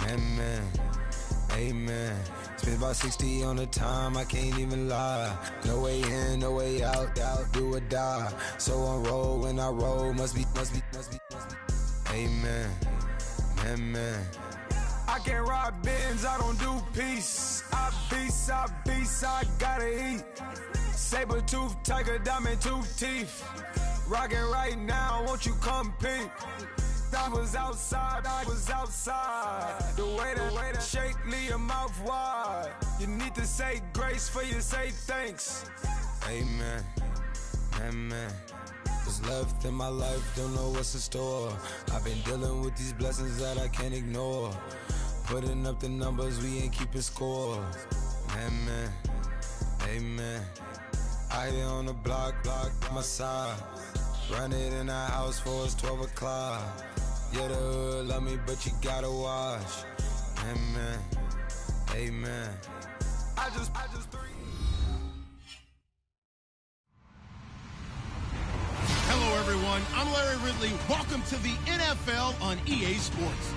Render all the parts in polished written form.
Amen. Amen. Spent about 60 on the time, I can't even lie. No way in, no way out, do or die. So on roll when I roll, must be. Amen. Amen. I can't ride Benz, I don't do peace. I beast, I gotta eat. Saber tooth, tiger, diamond tooth teeth. Rockin' right now, won't you come peep? I was outside. The way to shake, leave your mouth wide. You need to say grace for you say thanks. Amen. Amen. What's left in my life, don't know what's in store. I've been dealing with these blessings that I can't ignore. Putting up the numbers, we ain't keeping score. Amen. Amen. I here on the block, my side. Run it in the house for it's 12 o'clock. Yeah, the hood love me, but you gotta watch. Amen. Amen. I just Hello, everyone. I'm Larry Ridley. Welcome to the NFL on EA Sports.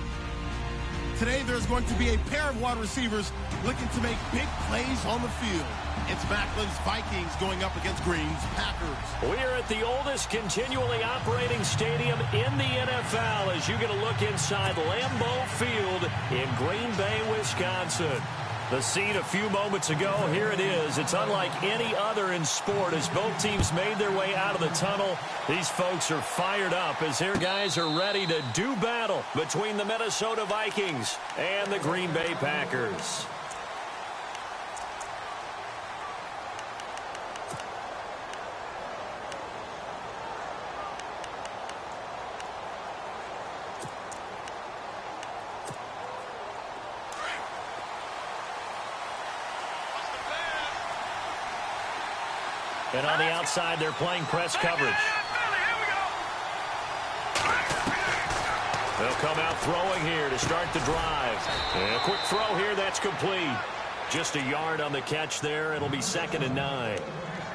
Today, there's going to be a pair of wide receivers looking to make big plays on the field. It's Macklin's Vikings going up against Green's Packers. We are at the oldest continually operating stadium in the NFL as you get a look inside Lambeau Field in Green Bay, Wisconsin. The scene a few moments ago, here it is. It's unlike any other in sport as both teams made their way out of the tunnel. These folks are fired up as their guys are ready to do battle between the Minnesota Vikings and the Green Bay Packers. And on the outside, they're playing press coverage. They'll come out throwing here to start the drive. And a quick throw here, that's complete. Just a yard on the catch there. It'll be 2nd and 9.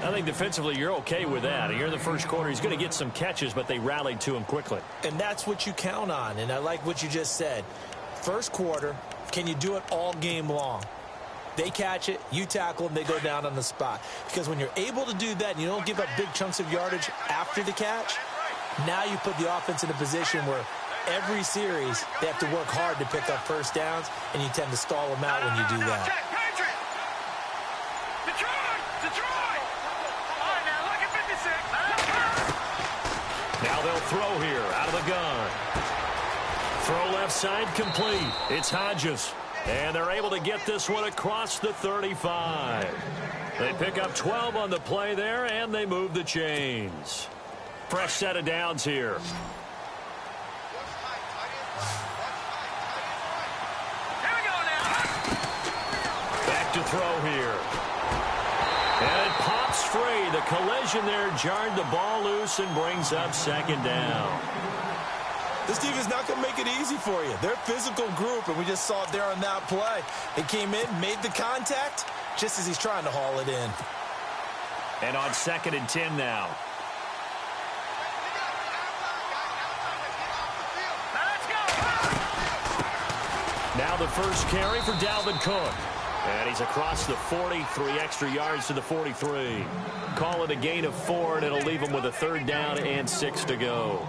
I think defensively you're okay with that. Here in the first quarter, he's going to get some catches, but they rallied to him quickly. And that's what you count on, and I like what you just said. First quarter, can you do it all game long? They catch it, you tackle them, they go down on the spot. Because when you're able to do that and you don't give up big chunks of yardage after the catch, now you put the offense in a position where every series they have to work hard to pick up first downs, and you tend to stall them out when you do that. Now they'll throw here out of the gun. Throw left side complete. It's Hodges. And they're able to get this one across the 35. They pick up 12 on the play there, and they move the chains. Fresh set of downs here. Back to throw here. And it pops free. The collision there jarred the ball loose and brings up 2nd down. This team is not going to make it easy for you. They're a physical group, and we just saw it there on that play. They came in, made the contact, just as he's trying to haul it in. And on 2nd and 10 now. Now the first carry for Dalvin Cook. And he's across the 40, 3 extra yards to the 43. Call it a gain of 4, and it'll leave him with a 3rd down and 6 to go.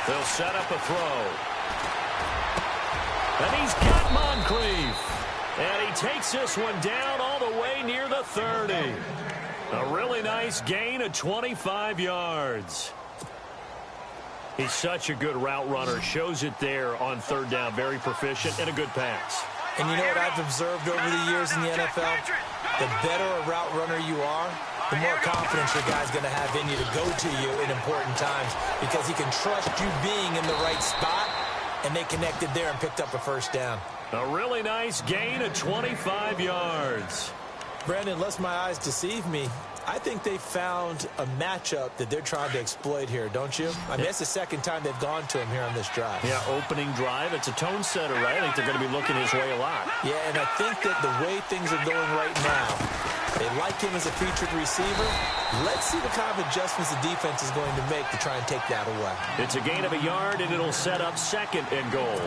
They'll set up a throw. And he's got Moncrief. And he takes this one down all the way near the 30. A really nice gain of 25 yards. He's such a good route runner. Shows it there on 3rd down. Very proficient and a good pass. And you know what I've observed over the years in the NFL? The better a route runner you are, the more confidence your guy's going to have in you to go to you in important times, because he can trust you being in the right spot and they connected there and picked up a first down. A really nice gain of 25 yards. Brandon, unless my eyes deceive me, I think they found a matchup that they're trying to exploit here, don't you? I mean, it's the second time they've gone to him here on this drive. Yeah, opening drive. It's a tone setter, right? I think they're going to be looking his way a lot. Yeah, and I think that the way things are going right now, they like him as a featured receiver. Let's see what kind of adjustments the defense is going to make to try and take that away. It's a gain of a yard, and it'll set up 2nd and goal.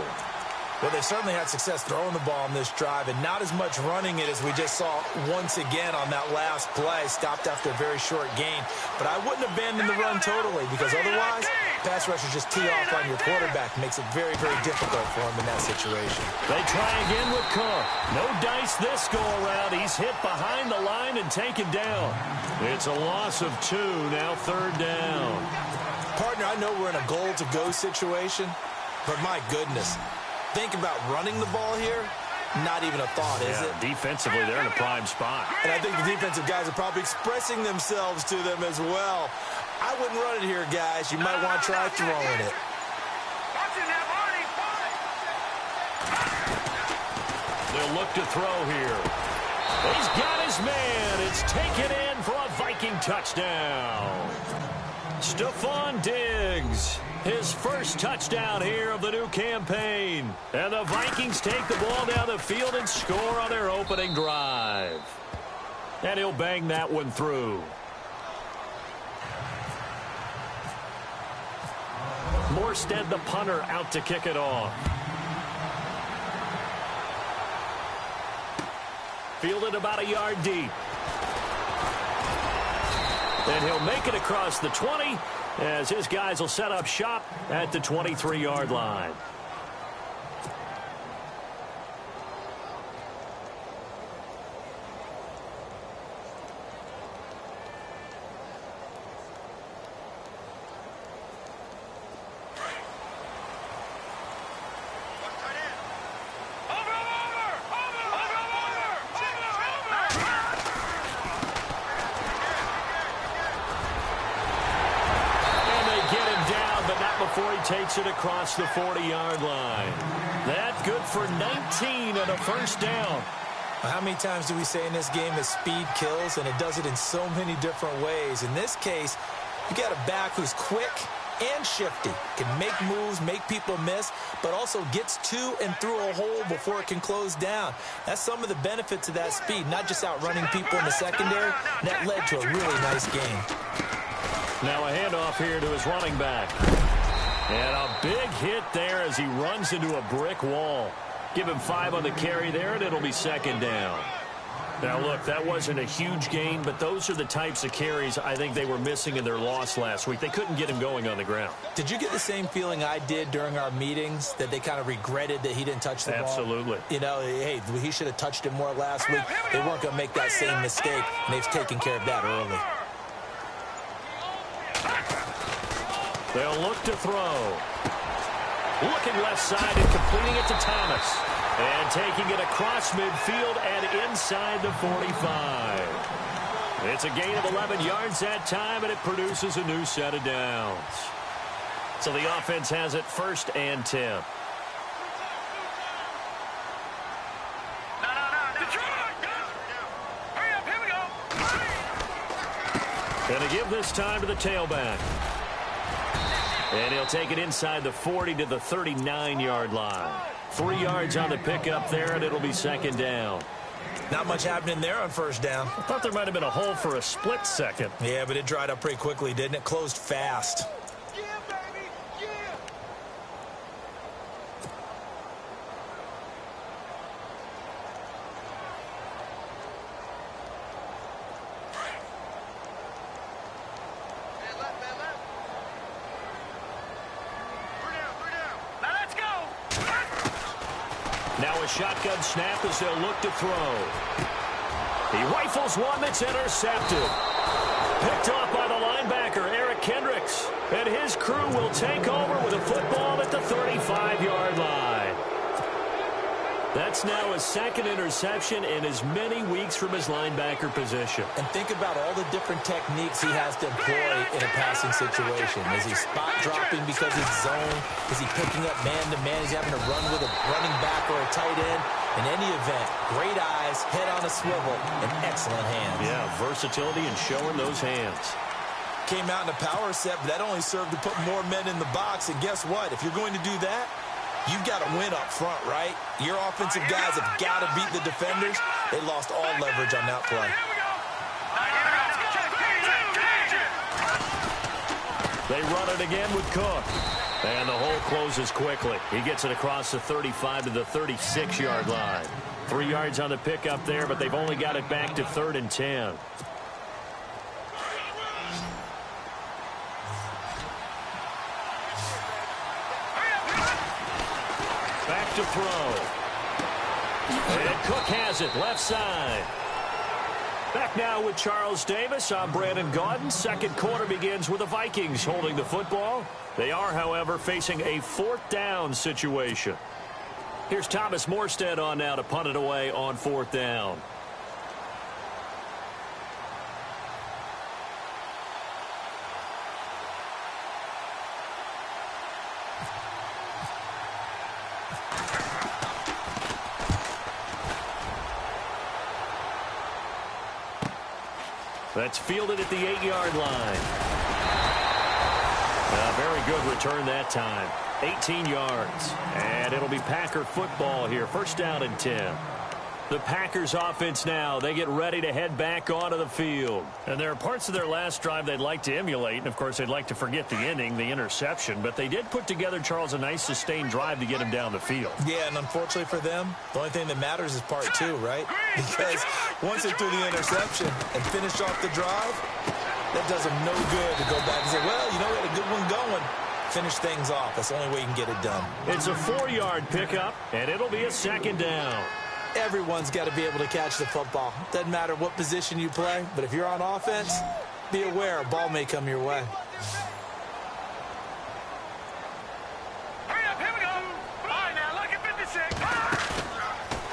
Well, they certainly had success throwing the ball on this drive, and not as much running it as we just saw once again on that last play. Stopped after a very short gain. But I wouldn't abandon the run totally, because otherwise, pass rushers just tee off on your quarterback. Makes it very, very difficult for him in that situation. They try again with Cook. No dice this go-around. He's hit behind the line and taken down. It's a loss of 2, now 3rd down. Partner, I know we're in a goal-to-go situation, but my goodness. Think about running the ball here, not even a thought, is it? Defensively, they're in a prime spot. And I think the defensive guys are probably expressing themselves to them as well. I wouldn't run it here, guys. You might want to try throwing it. They'll look to throw here. He's got his man. It's taken in for a Viking touchdown. Stephon Diggs, his first touchdown here of the new campaign. And the Vikings take the ball down the field and score on their opening drive. And he'll bang that one through. Morstead, the punter, out to kick it off. Fielded about a yard deep. And he'll make it across the 20 as his guys will set up shop at the 23-yard line. Before he takes it across the 40-yard line. That's good for 19 and a first down. How many times do we say in this game that speed kills, and it does it in so many different ways? In this case, you got a back who's quick and shifty, can make moves, make people miss, but also gets to and through a hole before it can close down. That's some of the benefits of that speed, not just outrunning people in the secondary. And that led to a really nice game. Now a handoff here to his running back. And a big hit there as he runs into a brick wall. Give him 5 on the carry there, and it'll be 2nd down. Now, look, that wasn't a huge gain, but those are the types of carries I think they were missing in their loss last week. They couldn't get him going on the ground. Did you get the same feeling I did during our meetings, that they kind of regretted that he didn't touch the ball? Absolutely. You know, hey, he should have touched it more last week. They weren't going to make that same mistake, and they've taken care of that early. They'll look to throw. Looking left side and completing it to Thomas. And taking it across midfield and inside the 45. It's a gain of 11 yards that time, and it produces a new set of downs. So the offense has it 1st and 10. Going to give this time to the tailback. And he'll take it inside the 40 to the 39-yard line. 3 yards on the pickup there, and it'll be 2nd down. Not much happening there on 1st down. I thought there might have been a hole for a split second. Yeah, but it dried up pretty quickly, didn't it? Closed fast. Yeah, baby. Yeah. Now a shotgun snap as they'll look to throw. He rifles one that's intercepted. Picked off by the linebacker, Eric Kendricks. And his crew will take over with a football at the 35-yard line. That's now his second interception in as many weeks from his linebacker position. And think about all the different techniques he has to employ in a passing situation. Is he spot dropping because it's zone? Is he picking up man-to-man? Is he having to run with a running back or a tight end? In any event, great eyes, head on a swivel, and excellent hands. Yeah, versatility and showing those hands. Came out in a power set, but that only served to put more men in the box. And guess what? If you're going to do that, you've got to win up front, right? Your offensive guys have got to beat the defenders. They lost all leverage on that play. They run it again with Cook. And the hole closes quickly. He gets it across the 35 to the 36-yard line. 3 yards on the pickup there, but they've only got it back to 3rd and 10. Back to throw. And Cook has it, left side. Back now with Charles Davis. I'm Brandon Gaudin. Second quarter begins with the Vikings holding the football. They are, however, facing a 4th down situation. Here's Thomas Morstead on now to punt it away on 4th down. That's fielded at the 8-yard line. A very good return that time. 18 yards. And it'll be Packer football here. 1st down and 10. The Packers offense now, they get ready to head back onto the field. And there are parts of their last drive they'd like to emulate. And, of course, they'd like to forget the inning, the interception. But they did put together, Charles, a nice sustained drive to get him down the field. Yeah, and unfortunately for them, the only thing that matters is part 2, right? Because once they threw the interception and finished off the drive, that does them no good to go back and say, well, you know, we had a good one going. Finish things off. That's the only way you can get it done. It's a 4-yard pickup, and it'll be a 2nd down. Everyone's got to be able to catch the football. Doesn't matter what position you play, but if you're on offense, be aware a ball may come your way. Hurry up, here we go. All right, now, look at 56.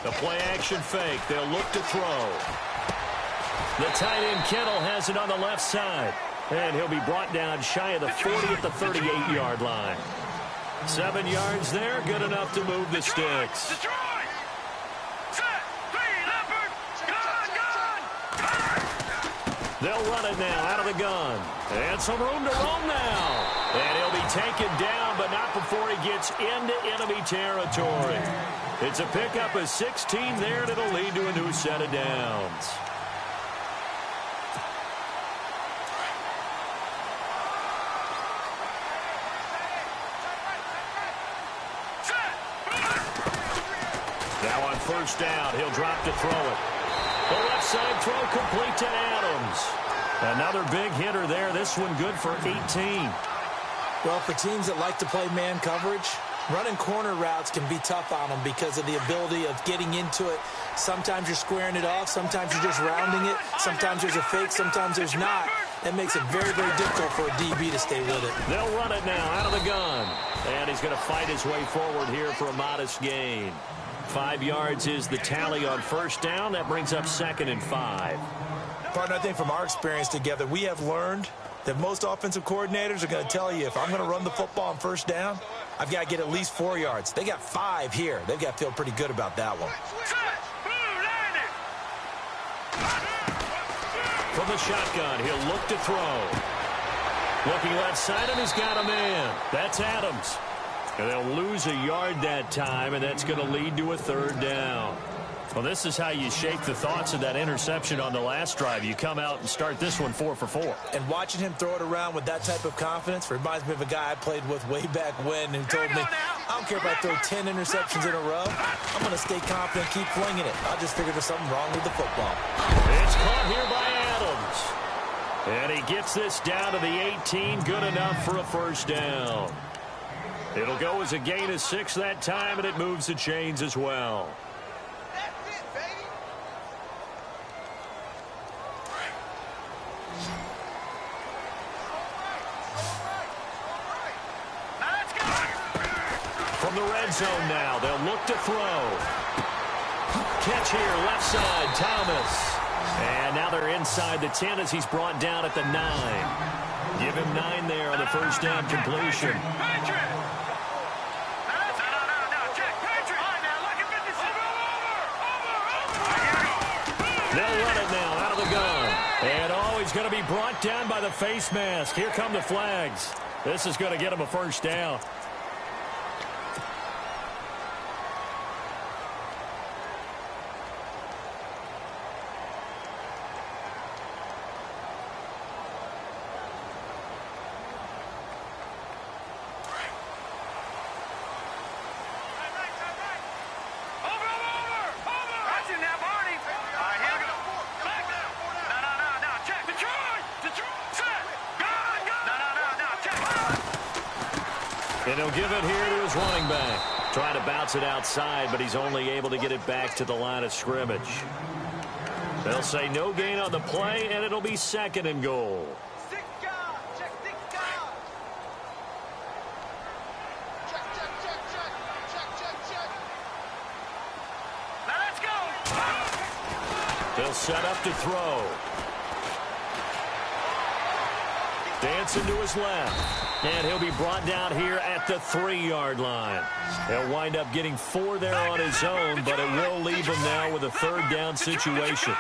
The play action fake. They'll look to throw. The tight end Kittle has it on the left side. And he'll be brought down shy of the 40 at the 38-yard line. 7 yards there, good enough to move the sticks. They'll run it now out of the gun. And some room to roam now. And he'll be taken down, but not before he gets into enemy territory. It's a pickup of 16 there, and it'll lead to a new set of downs. Now on 1st down, he'll drop to throw it. The left side throw complete to Adams. Another big hitter there. This one good for 18. Well, for teams that like to play man coverage, running corner routes can be tough on them because of the ability of getting into it. Sometimes you're squaring it off. Sometimes you're just rounding it. Sometimes there's a fake. Sometimes there's not. That makes it very, very difficult for a DB to stay with it. They'll run it now out of the gun. And he's going to fight his way forward here for a modest gain. 5 yards is the tally on 1st down. That brings up 2nd and 5. Partner, I think from our experience together, we have learned that most offensive coordinators are going to tell you, if I'm going to run the football on 1st down, I've got to get at least 4 yards. They got 5 here. They've got to feel pretty good about that one. From the shotgun, he'll look to throw. Looking left side, and he's got a man. That's Adams. And they'll lose a yard that time, and that's going to lead to a 3rd down. Well, this is how you shake the thoughts of that interception on the last drive. You come out and start this one 4 for 4. And watching him throw it around with that type of confidence reminds me of a guy I played with way back when who told me, I don't care if I throw 10 interceptions in a row. I'm going to stay confident, keep flinging it. I just figured there's something wrong with the football. It's caught here by Adams. And he gets this down to the 18, good enough for a 1st down. It'll go as a gain of 6 that time, and it moves the chains as well. From the red zone now, they'll look to throw. catch here, left side, Thomas. And now they're inside the 10 as he's brought down at the 9. Give him 9 there on the first down completion. They'll run it now out of the gun. And he's going to be brought down by the face mask. Here come the flags. This is going to get him a first down. And he'll give it here to his running back. Trying to bounce it outside, but he's only able to get it back to the line of scrimmage. They'll say no gain on the play, and it'll be 2nd and goal. They'll set up to throw. Dancing to his left. And he'll be brought down here at the 3-yard line. He'll wind up getting 4 there on his own, but it will leave him now with a 3rd down situation.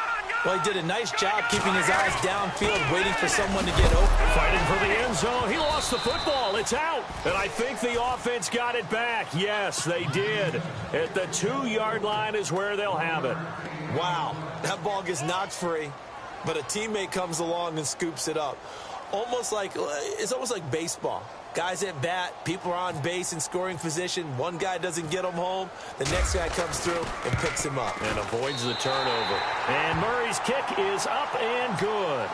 Well, he did a nice job keeping his eyes downfield, waiting for someone to get open. Fighting for the end zone. He lost the football. It's out. And I think the offense got it back. Yes, they did. At the 2-yard line is where they'll have it. Wow, that ball gets knocked free, but a teammate comes along and scoops it up. It's almost like baseball. Guys at bat, people are on base in scoring position. One guy doesn't get him home. The next guy comes through and picks him up. And avoids the turnover. And Murray's kick is up and good.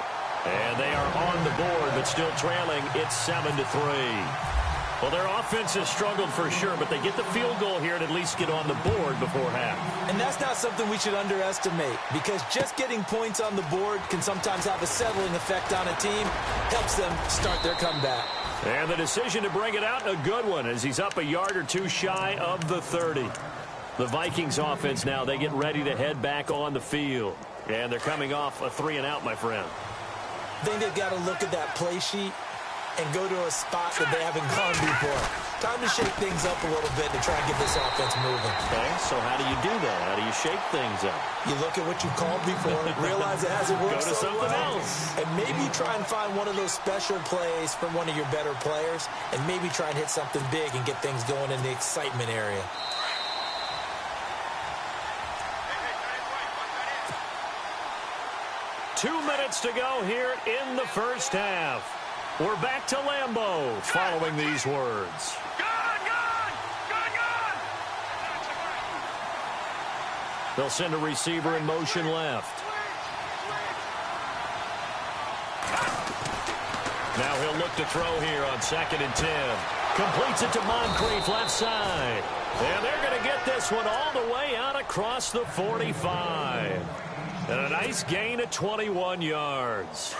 And they are on the board, but still trailing. It's 7-3. Well, their offense has struggled for sure, but they get the field goal here and at least get on the board before half. And that's not something we should underestimate, because just getting points on the board can sometimes have a settling effect on a team. Helps them start their comeback. And the decision to bring it out, a good one, as he's up a yard or two shy of the 30. The Vikings offense now, they get ready to head back on the field. And they're coming off a 3-and-out, my friend. I think they've got to look at that play sheet and go to a spot that they haven't gone before. Time to shake things up a little bit to try and get this offense moving. Okay, so how do you do that? How do you shake things up? You look at what you called before, realize it hasn't worked so well, else. and maybe try and find one of those special plays from one of your better players, and maybe try and hit something big and get things going in the excitement area. Two minutes to go here in the first half. We're back to Lambeau following these words. They'll send a receiver in motion left. Now he'll look to throw here on 2nd and 10. Completes it to Moncrief left side. And they're going to get this one all the way out across the 45. And a nice gain of 21 yards.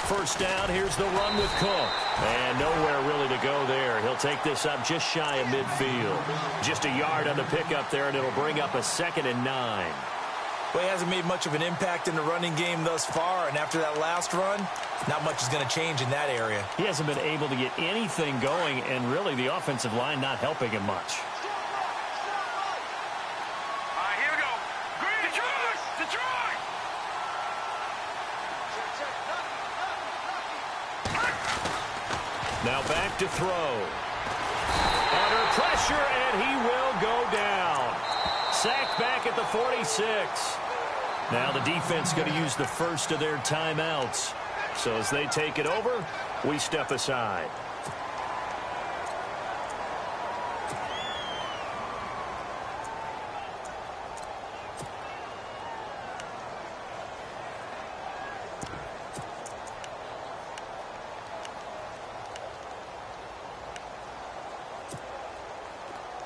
First down, here's the run with Cook. And nowhere really to go there. He'll take this up just shy of midfield. Just a yard on the pickup there, and it'll bring up a 2nd and 9. Well, he hasn't made much of an impact in the running game thus far, and after that last run, not much is going to change in that area. He hasn't been able to get anything going, and really the offensive line not helping him much. Now back to throw. Under pressure, and he will go down. Sacked back at the 46. Now the defense going to use the first of their timeouts. So as they take it over, we step aside.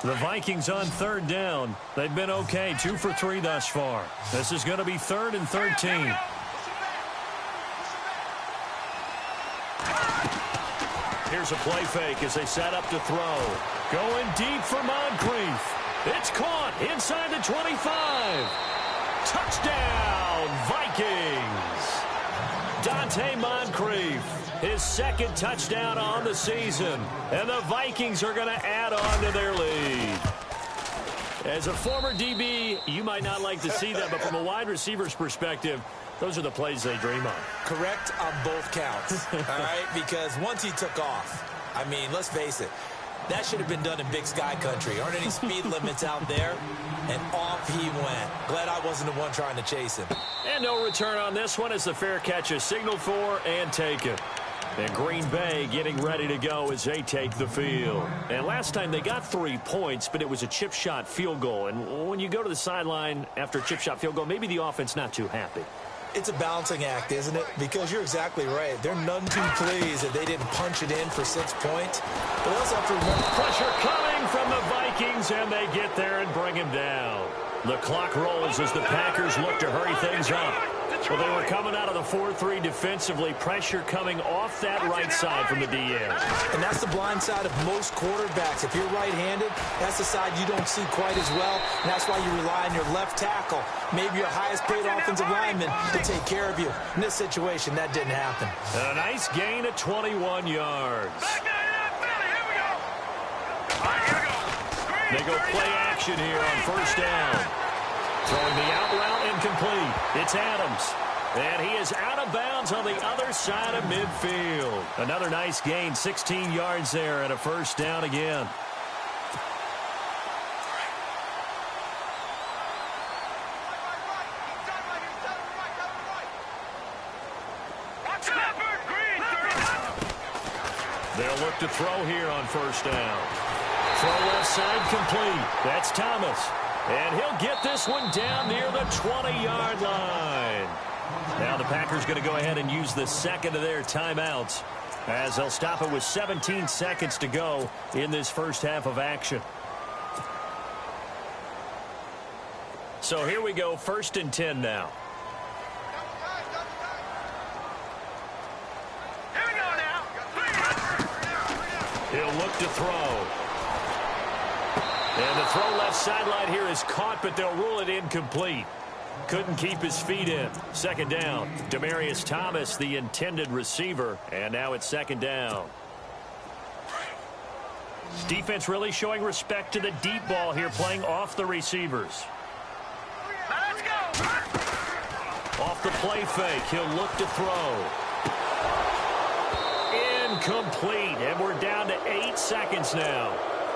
The Vikings on 3rd down. They've been okay, 2 for 3 thus far. This is going to be 3rd and 13. Here's a play fake as they set up to throw. Going deep for Moncrief. It's caught inside the 25. Touchdown, Vikings. Dante Moncrief, his second touchdown on the season. And the Vikings are going to add on to their lead. As a former DB, you might not like to see that, but from a wide receiver's perspective, those are the plays they dream of. Correct on both counts, all right? Because once he took off, I mean, let's face it, that should have been done in Big Sky Country. Aren't any speed limits out there? And off he went. Glad I wasn't the one trying to chase him. And no return on this one as the fair catch is signaled for and taken. And Green Bay getting ready to go as they take the field. And last time they got 3 points, but it was a chip shot field goal. And when you go to the sideline after a chip shot field goal, maybe the offense not too happy. It's a balancing act, isn't it? Because you're exactly right. They're none too pleased that they didn't punch it in for 6 points. But they also have to remember pressure coming from the Vikings, and they get there and bring him down. The clock rolls as the Packers look to hurry things up. Well, they were coming out of the 4-3 defensively. Pressure coming off that right side from the DN. And that's the blind side of most quarterbacks. If you're right-handed, that's the side you don't see quite as well. And that's why you rely on your left tackle, maybe your highest-paid offensive lineman, to take care of you. In this situation, that didn't happen. A nice gain of 21 yards. They go play action here on first down. Throwing the out route incomplete. It's Adams. And he is out of bounds on the other side of midfield. Another nice gain, 16 yards there and a first down again. They'll look to throw here on first down. Throw left side complete. That's Thomas. And he'll get this one down near the 20-yard line. Now the Packers going to go ahead and use the second of their timeouts as they'll stop it with 17 seconds to go in this first half of action. So here we go, 1st and 10 now. Here we go now. He'll look to throw. And the throw left sideline here is caught, but they'll rule it incomplete. Couldn't keep his feet in. Second down. Demaryius Thomas, the intended receiver. And now it's second down. Defense really showing respect to the deep ball here, playing off the receivers. Let's go. Off the play fake, he'll look to throw. Incomplete, and we're down to 8 seconds now.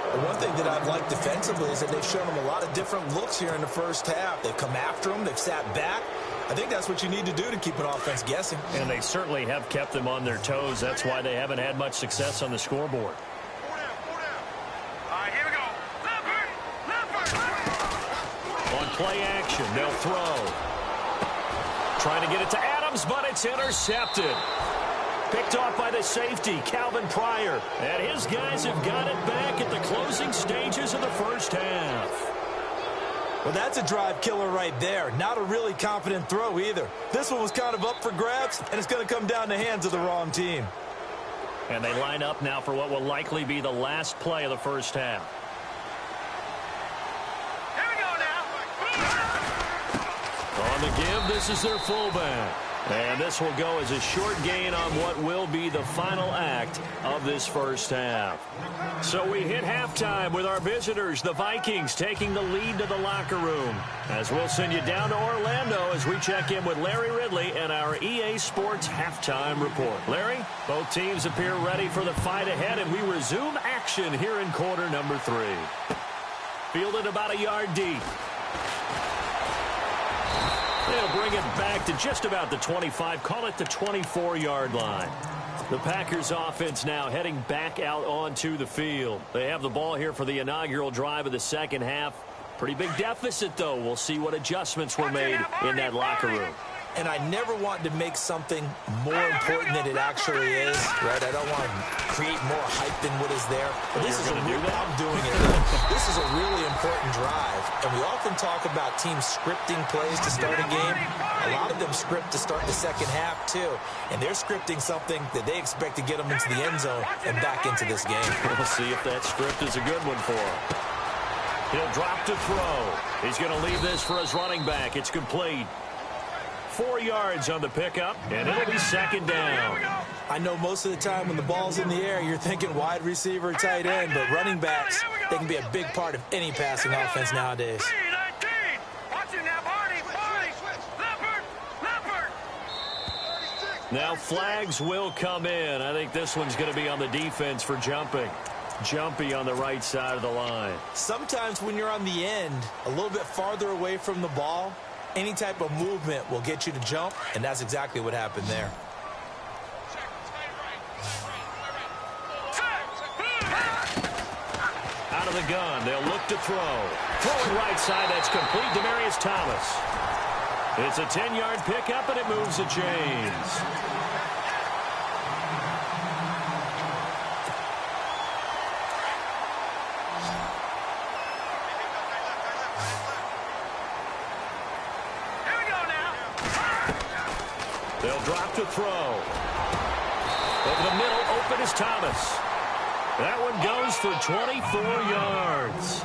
The one thing that I've liked defensively is that they've shown them a lot of different looks here in the first half. They've come after them. They've sat back. I think that's what you need to do to keep an offense guessing. And they certainly have kept them on their toes. That's why they haven't had much success on the scoreboard. All right, here we go. Left. On play action, they'll throw. Trying to get it to Adams, but it's intercepted. Picked off by the safety, Calvin Pryor. And his guys have got it back at the closing stages of the first half. Well, that's a drive killer right there. Not a really confident throw either. This one was kind of up for grabs, and it's going to come down the hands of the wrong team. And they line up now for what will likely be the last play of the first half. Here we go now. On the give, this is their fullback. And this will go as a short gain on what will be the final act of this first half. So we hit halftime with our visitors, the Vikings, taking the lead to the locker room. As we'll send you down to Orlando as we check in with Larry Ridley and our EA Sports halftime report. Larry, both teams appear ready for the fight ahead, and we resume action here in quarter number 3. Fielded about a yard deep. They'll bring it back to just about the 25, call it the 24-yard line. The Packers offense now heading back out onto the field. They have the ball here for the inaugural drive of the second half. Pretty big deficit, though. We'll see what adjustments were made in that locker room. and I never want to make something more important than it actually is, right? I don't want to create more hype than what is there. But this is I'm doing it. This is a really important drive, and we often talk about teams scripting plays to start a game. A lot of them script to start the second half, too, and they're scripting something that they expect to get them into the end zone and back into this game. We'll see if that script is a good one for him. He'll drop to throw. He's going to leave this for his running back. It's complete. 4 yards on the pickup, and it'll be second down. I know most of the time when the ball's in the air, you're thinking wide receiver, tight end, but running backs, they can be a big part of any passing offense nowadays. Now flags will come in. I think this one's going to be on the defense for jumping. Jumpy on the right side of the line. Sometimes when you're on the end, a little bit farther away from the ball, any type of movement will get you to jump, and that's exactly what happened there. Out of the gun, they'll look to throw. Throwing right side, that's complete. Demaryius Thomas. It's a 10-yard pickup, and it moves the chains. They'll drop to throw. Over the middle, open is Thomas. That one goes for 24 yards.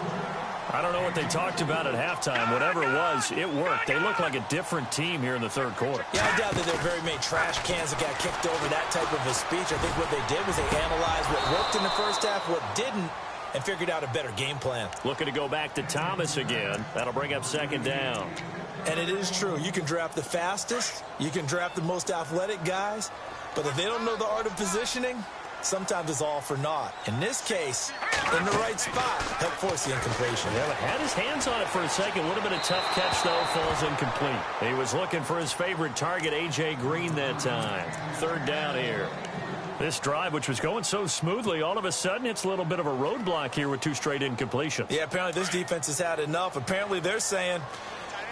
I don't know what they talked about at halftime. Whatever it was, it worked. They look like a different team here in the third quarter. Yeah, I doubt that there are very many trash cans that got kicked over, that type of a speech. I think what they did was they analyzed what worked in the first half, what didn't, and figured out a better game plan. Looking to go back to Thomas again. That'll bring up second down. And it is true. You can draft the fastest. You can draft the most athletic guys. But if they don't know the art of positioning, sometimes it's all for naught. In this case, in the right spot, help force the incompletion. Yeah, but had his hands on it for a second. Would have been a tough catch, though. Falls incomplete. He was looking for his favorite target, A.J. Green, that time. Third down here. This drive, which was going so smoothly, all of a sudden it's a little bit of a roadblock here with 2 straight incompletions. Yeah, apparently this defense has had enough. Apparently they're saying,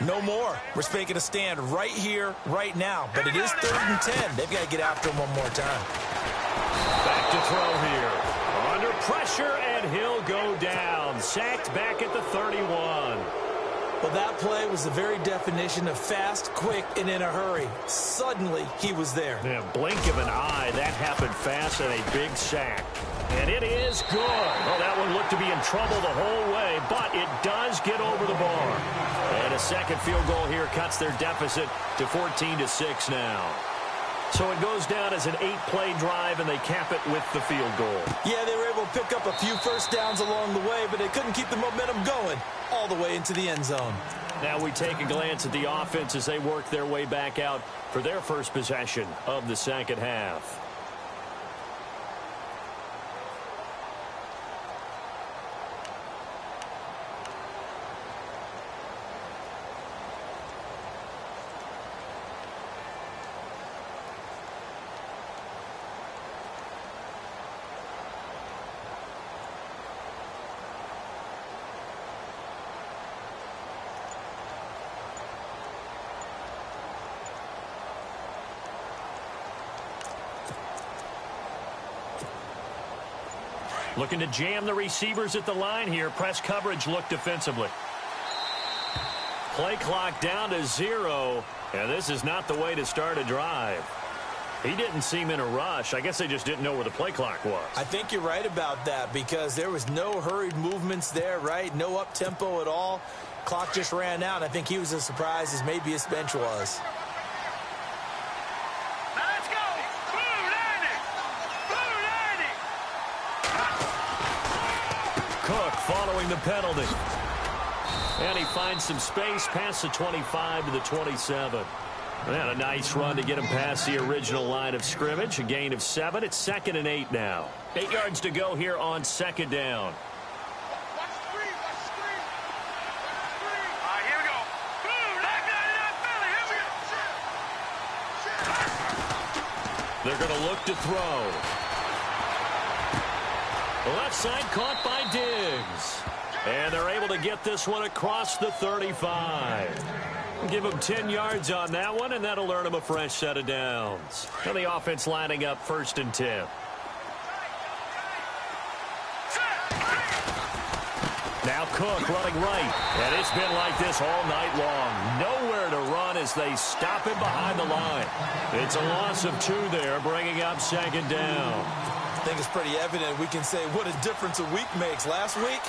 no more. We're making a stand right here, right now. But it is 3rd and 10. They've got to get after him one more time. Back to throw here. Under pressure, and he'll go down. Sacked back at the 31. Well, that play was the very definition of fast, quick, and in a hurry. Suddenly, he was there. Yeah, blink of an eye. That happened fast, and a big sack. And it is good. Oh, that one looked to be in trouble the whole way, but it does get over the bar. And a second field goal here cuts their deficit to 14-6 now. So it goes down as an 8-play drive, and they cap it with the field goal. Yeah, they were able to pick up a few first downs along the way, but they couldn't keep the momentum going all the way into the end zone. Now we take a glance at the offense as they work their way back out for their first possession of the second half. Looking to jam the receivers at the line here. Press coverage look defensively. Play clock down to 0. And this is not the way to start a drive. He didn't seem in a rush. I guess they just didn't know where the play clock was. I think you're right about that because there was no hurried movements there, right? No up-tempo at all. Clock just ran out. I think he was as surprised as maybe his bench was. Cook following the penalty. And he finds some space past the 25 to the 27. And a nice run to get him past the original line of scrimmage. A gain of 7. It's 2nd and 8 now. 8 yards to go here on second down. Here we go. They're going to look to throw. Left side caught by Diggs. And they're able to get this one across the 35. Give them 10 yards on that one, and that'll earn them a fresh set of downs. And the offense lining up 1st and 10. Now Cook running right, and it's been like this all night long. Nowhere to run as they stop him behind the line. It's a loss of 2 there, bringing up 2nd down. I think it's pretty evident. We can say what a difference a week makes. Last week,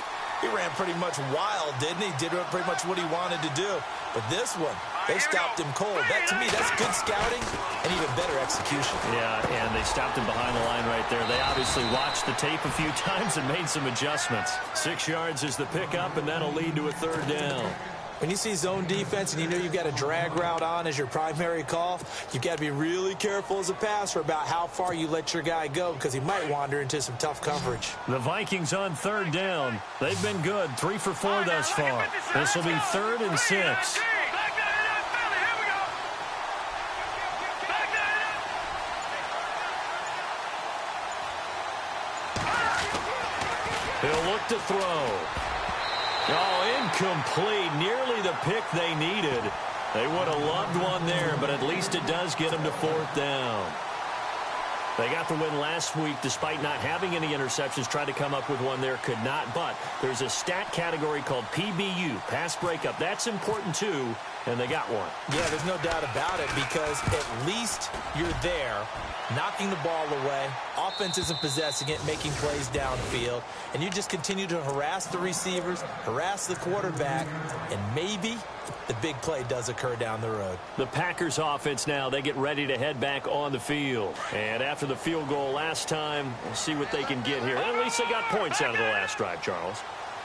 he ran pretty much wild, didn't he? Did pretty much what he wanted to do. But this one, they stopped him cold. That, to me, that's good scouting and even better execution. Yeah, and they stopped him behind the line right there. They obviously watched the tape a few times and made some adjustments. 6 yards is the pickup, and that'll lead to a 3rd down. When you see zone defense and you know you've got a drag route on as your primary call, you've got to be really careful as a passer about how far you let your guy go because he might wander into some tough coverage. The Vikings on 3rd down. They've been good, 3 for 4 thus far. This will be 3rd and 6. He'll look to throw. Oh, incomplete. Nearly the pick they needed. They would have loved one there, but at least it does get them to 4th down. They got the win last week despite not having any interceptions. Tried to come up with one there, could not. But there's a stat category called PBU, pass breakup. That's important too, and they got one. Yeah, there's no doubt about it because at least you're there, knocking the ball away. Offense isn't possessing it, making plays downfield. And you just continue to harass the receivers, harass the quarterback, and maybe the big play does occur down the road. The Packers offense now, they get ready to head back on the field. And after the field goal last time, we'll see what they can get here. At least they got points out of the last drive, Charles.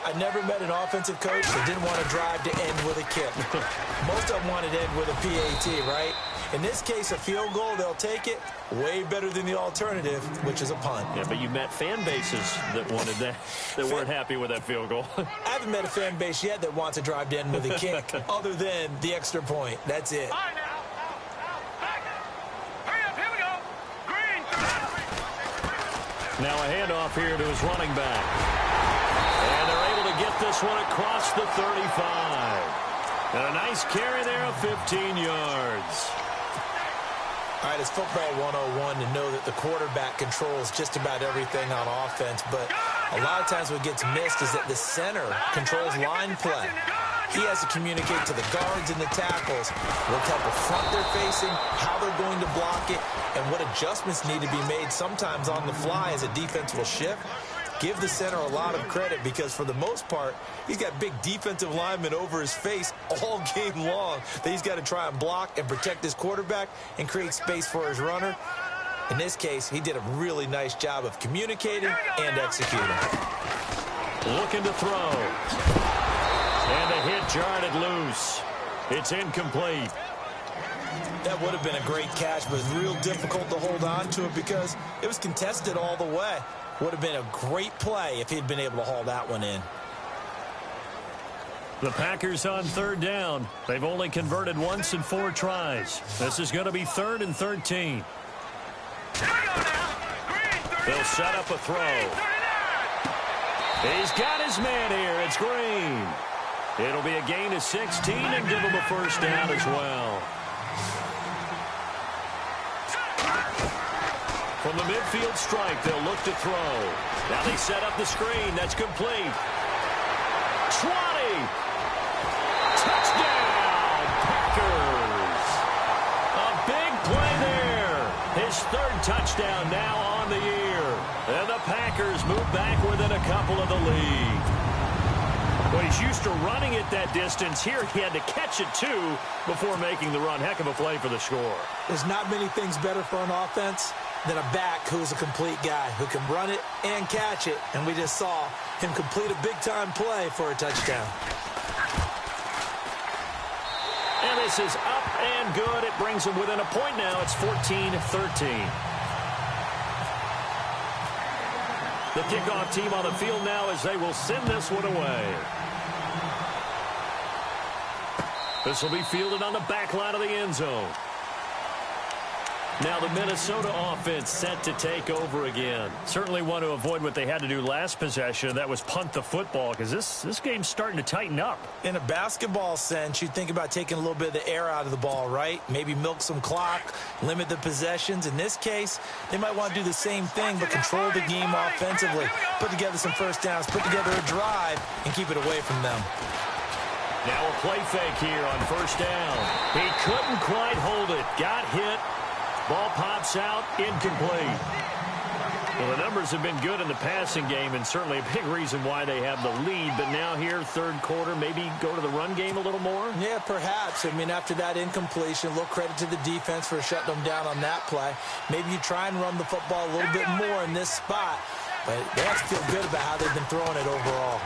I never met an offensive coach that didn't want to drive to end with a kick. Most of them wanted to end with a PAT, right? In this case, a field goal, they'll take it. Way better than the alternative, which is a punt. Yeah, but you met fan bases that wanted that, that weren't happy with that field goal. I haven't met a fan base yet that wants to drive to end with a kick other than the extra point. That's it. Now a handoff here to his running back. And they're able to get this one across the 35. And a nice carry there of 15 yards. All right, it's football 101 to know that the quarterback controls just about everything on offense, but a lot of times what gets missed is that the center controls line play. He has to communicate to the guards and the tackles what type of front they're facing, how they're going to block it, and what adjustments need to be made sometimes on the fly as a defense will shift. Give the center a lot of credit because for the most part, he's got big defensive linemen over his face all game long that he's got to try and block and protect his quarterback and create space for his runner. In this case, he did a really nice job of communicating and executing. Looking to throw. And the hit jarred it loose. It's incomplete. That would have been a great catch, but it's real difficult to hold on to it because it was contested all the way. Would have been a great play if he'd been able to haul that one in. The Packers on 3rd down. They've only converted once in 4 tries. This is going to be 3rd and 13. They'll set up a throw. He's got his man here. It's Green. It'll be a gain of 16 and give him a 1st down as well. From the midfield strike, they'll look to throw. Now they set up the screen. That's complete. 20. Touchdown, Packers. A big play there. His 3rd touchdown now on the year. And the Packers move back within a couple of the lead. Well, he's used to running it that distance. Here he had to catch it, too, before making the run. Heck of a play for the score. There's not many things better for an offense than a back who's a complete guy who can run it and catch it. And we just saw him complete a big-time play for a touchdown. And this is up and good. It brings him within a point now. It's 14-13. The kickoff team on the field now as they will send this one away. This will be fielded on the back line of the end zone. Now the Minnesota offense set to take over again. Certainly want to avoid what they had to do last possession. That was punt the football, because this game's starting to tighten up. In a basketball sense, you think about taking a little bit of the air out of the ball, right? Maybe milk some clock, limit the possessions. In this case, they might want to do the same thing, but control the game offensively. Put together some first downs, put together a drive, and keep it away from them. Now a play fake here on first down. He couldn't quite hold it. Got hit. Ball pops out, incomplete. Well, the numbers have been good in the passing game, and certainly a big reason why they have the lead. But now here, third quarter, maybe go to the run game a little more? Yeah, perhaps. I mean, after that incompletion, a little credit to the defense for shutting them down on that play. Maybe you try and run the football a little bit more in this spot. But they have to feel good about how they've been throwing it overall.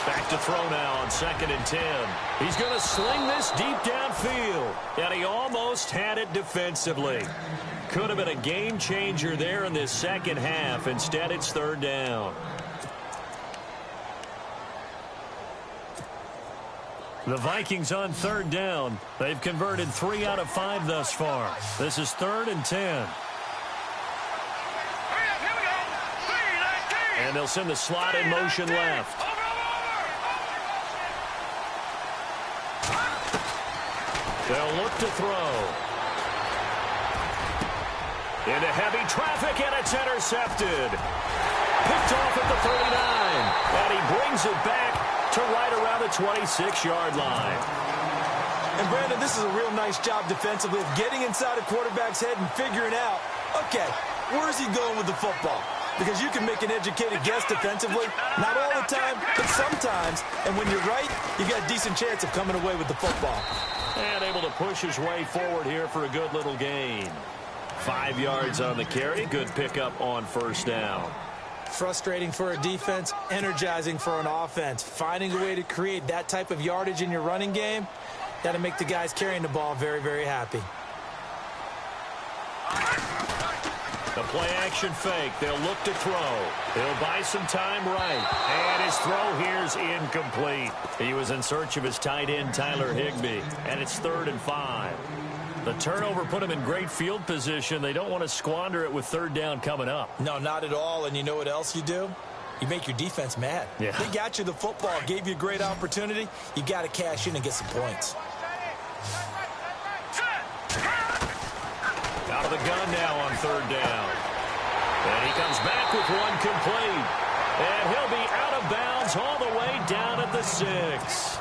Back to throw now on 2nd and 10. He's going to sling this deep downfield. And he almost had it defensively. Could have been a game changer there in this second half. Instead, it's 3rd down. The Vikings on 3rd down. They've converted 3 out of 5 thus far. This is 3rd and 10. And they'll send the slot in motion left. They'll look to throw. Into heavy traffic, and it's intercepted. Picked off at the 39. And he brings it back to right around the 26-yard line. And, Brandon, this is a real nice job defensively of getting inside a quarterback's head and figuring out, okay, where's he going with the football? Because you can make an educated guess defensively. Not all the time, but sometimes. And when you're right, you got a decent chance of coming away with the football. And able to push his way forward here for a good little gain. 5 yards on the carry. Good pickup on first down. Frustrating for a defense, energizing for an offense. Finding a way to create that type of yardage in your running game, that'll make the guys carrying the ball very, very happy. The play-action fake. They'll look to throw. He'll buy some time right. And his throw here's incomplete. He was in search of his tight end, Tyler Higbee. And it's 3rd and 5. The turnover put him in great field position. They don't want to squander it with 3rd down coming up. No, not at all. And you know what else you do? You make your defense mad. Yeah. They got you the football, gave you a great opportunity. You got to cash in and get some points. Out of the gun now on 3rd down. And he comes back with one complete. And he'll be out of bounds all the way down at the 6.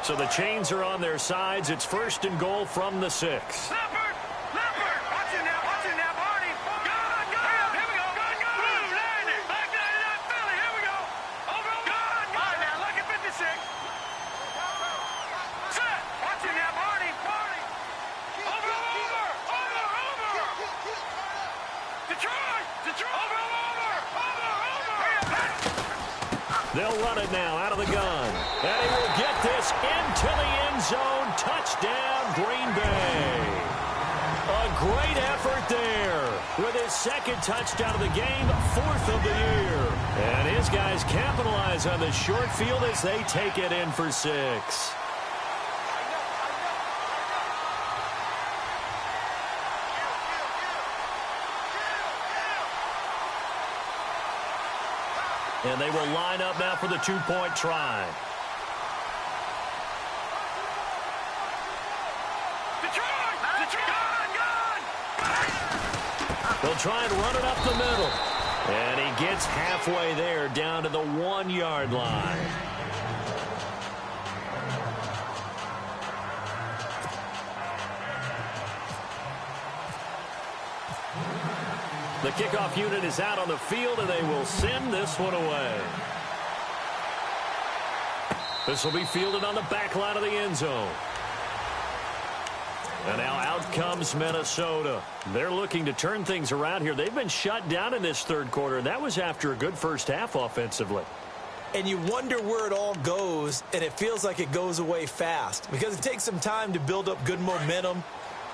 So the chains are on their sides. It's 1st and goal from the 6. They'll run it now out of the gun. And he will get this into the end zone. Touchdown, Green Bay. A great effort there with his 2nd touchdown of the game, 4th of the year. And his guys capitalize on the short field as they take it in for 6. And they will line up now for the 2-point try. They'll try and run it up the middle. And he gets halfway there down to the 1-yard line. The kickoff unit is out on the field, and they will send this one away. This will be fielded on the back line of the end zone. And now out comes Minnesota. They're looking to turn things around here. They've been shut down in this 3rd quarter, and that was after a good first half offensively. And you wonder where it all goes, and it feels like it goes away fast because it takes some time to build up good momentum,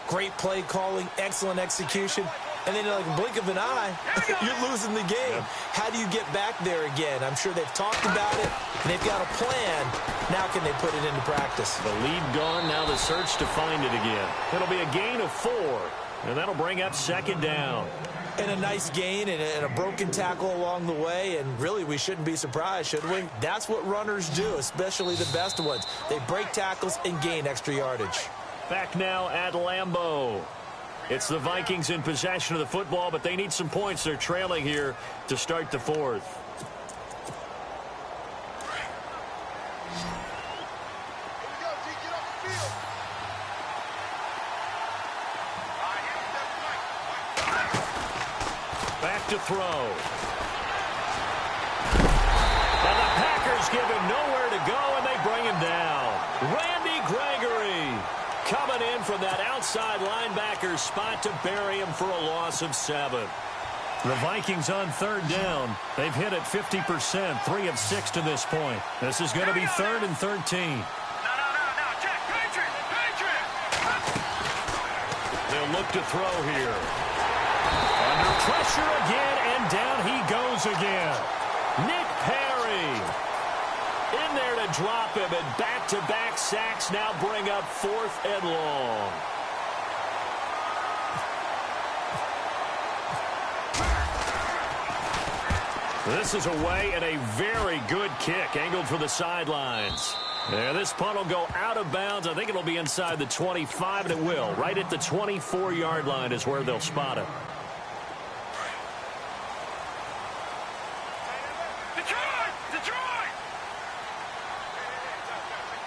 great play calling, excellent execution. and then like a blink of an eye, you're losing the game. Yep. How do you get back there again? I'm sure they've talked about it, and they've got a plan. Now can they put it into practice? The lead gone, now the search to find it again. It'll be a gain of 4, and that'll bring up second down. And a nice gain and a broken tackle along the way, and really we shouldn't be surprised, should we? That's what runners do, especially the best ones. They break tackles and gain extra yardage. Back now at Lambeau. It's the Vikings in possession of the football, but they need some points. They're trailing here to start the 4th. Back to throw. And the Packers give him nowhere to go, and they bring him down. Randy Gregory coming in from that outside linebacker spot to bury him for a loss of 7. The Vikings on 3rd down. They've hit it 50%, 3 of 6 to this point. This is going to be 3rd and 13. No, check. Patriot. They'll look to throw here. Under pressure again, and down he goes again. Nick Perry in there to drop him, and back-to-back sacks now bring up 4th and long. This is away, and a very good kick angled for the sidelines. Yeah, this punt will go out of bounds. I think it'll be inside the 25, and it will. Right at the 24-yard line is where they'll spot it. Detroit!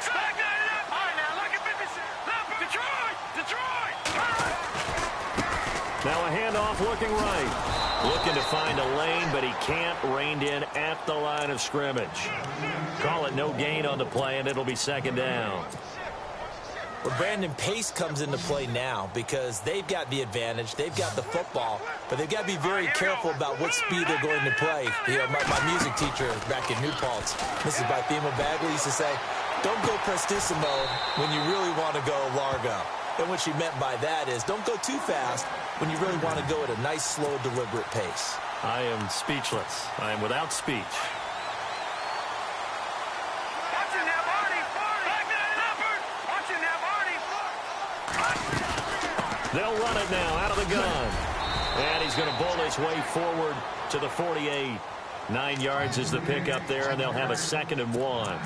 Back that up! All right, now, look at 56. Detroit! Now a handoff looking right. Looking to find a lane, but he can't. Reined in at the line of scrimmage. Call it no gain on the play, and it'll be 2nd down. Well, Brandon, pace comes into play now because they've got the advantage. They've got the football, but they've got to be very careful about what speed they're going to play. You know, my music teacher back in New Paltz, Mrs. Bythema Bagley, used to say, don't go prestissimo when you really want to go largo. And what she meant by that is don't go too fast when you really want to go at a nice, slow, deliberate pace. I am speechless. I am without speech. Watching that Barney! Back that up! Watching that Barney! They'll run it now out of the gun. And he's going to bowl his way forward to the 48. 9 yards is the pickup there, and they'll have a 2nd and 1.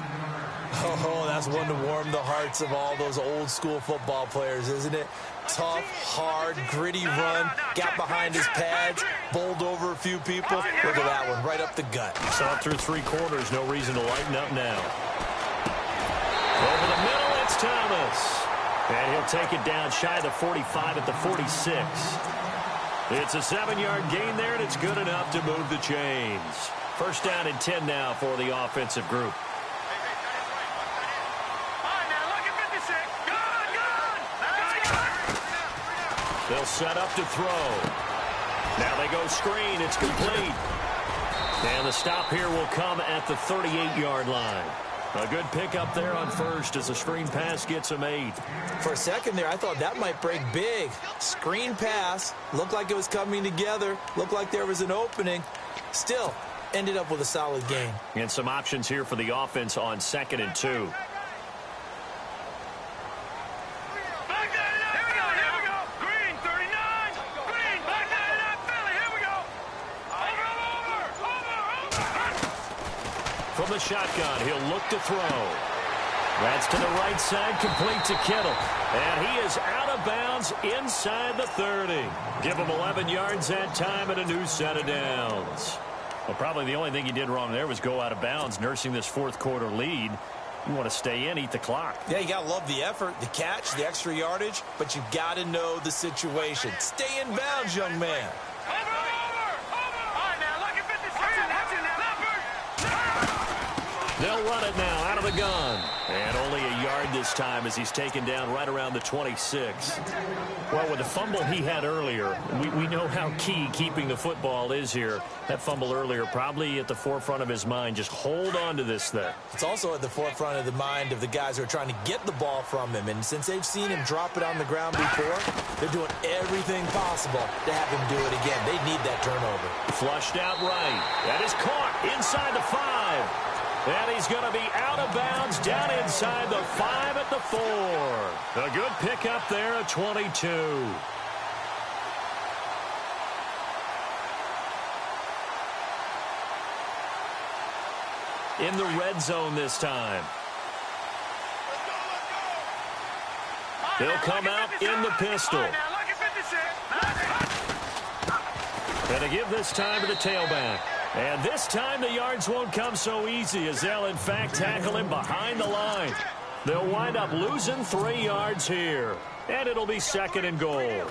Oh, that's one to warm the hearts of all those old-school football players, isn't it? Tough, hard, gritty run, got behind his pads, bowled over a few people. Look at that one, right up the gut. Saw it through 3 quarters, no reason to lighten up now. Over the middle, it's Thomas. And he'll take it down shy of the 45 at the 46. It's a 7-yard gain there, and it's good enough to move the chains. 1st down and 10 now for the offensive group. They'll set up to throw. Now they go screen. It's complete. And the stop here will come at the 38-yard line. A good pickup there on 1st as the screen pass gets him 8. For a second there, I thought that might break big. Screen pass. Looked like it was coming together. Looked like there was an opening. Still, ended up with a solid gain. And some options here for the offense on 2nd and 2. From the shotgun, he'll look to throw. That's to the right side, complete to Kittle. And he is out of bounds inside the 30. Give him 11 yards that time and a new set of downs. Well, probably the only thing he did wrong there was go out of bounds, nursing this 4th quarter lead. You want to stay in, eat the clock. Yeah, you got to love the effort, the catch, the extra yardage, but you got to know the situation. Stay in bounds, young man. They'll run it now out of the gun. And only a yard this time as he's taken down right around the 26. Well, with the fumble he had earlier, we know how key keeping the football is here. That fumble earlier probably at the forefront of his mind. Just hold on to this thing. It's also at the forefront of the mind of the guys who are trying to get the ball from him. And since they've seen him drop it on the ground before, they're doing everything possible to have him do it again. They need that turnover. Flushed out right. That is caught inside the 5. And he's going to be out of bounds down inside the 5 at the 4. A good pickup there at 22. In the red zone this time. He'll come out in the pistol. And to give this time to the tailback. And this time the yards won't come so easy as they'll, in fact, tackle him behind the line. They'll wind up losing 3 yards here. And it'll be 2nd and goal.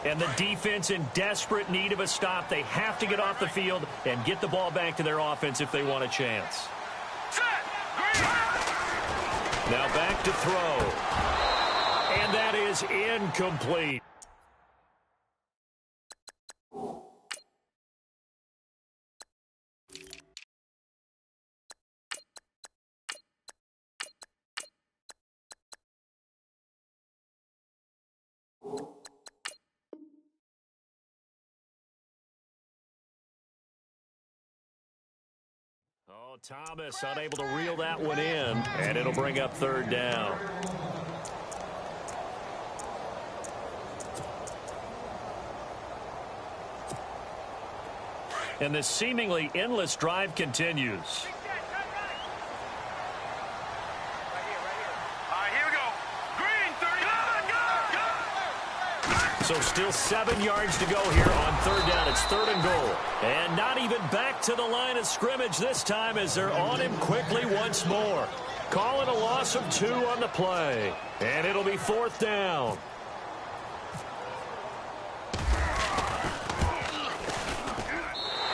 And the defense in desperate need of a stop. They have to get off the field and get the ball back to their offense if they want a chance. Now back to throw. And that is incomplete. Oh, Thomas unable to reel that one in, and it'll bring up 3rd down. And this seemingly endless drive continues. So still 7 yards to go here on 3rd down. It's 3rd and goal. And not even back to the line of scrimmage this time as they're on him quickly once more. Call it a loss of 2 on the play. And it'll be 4th down.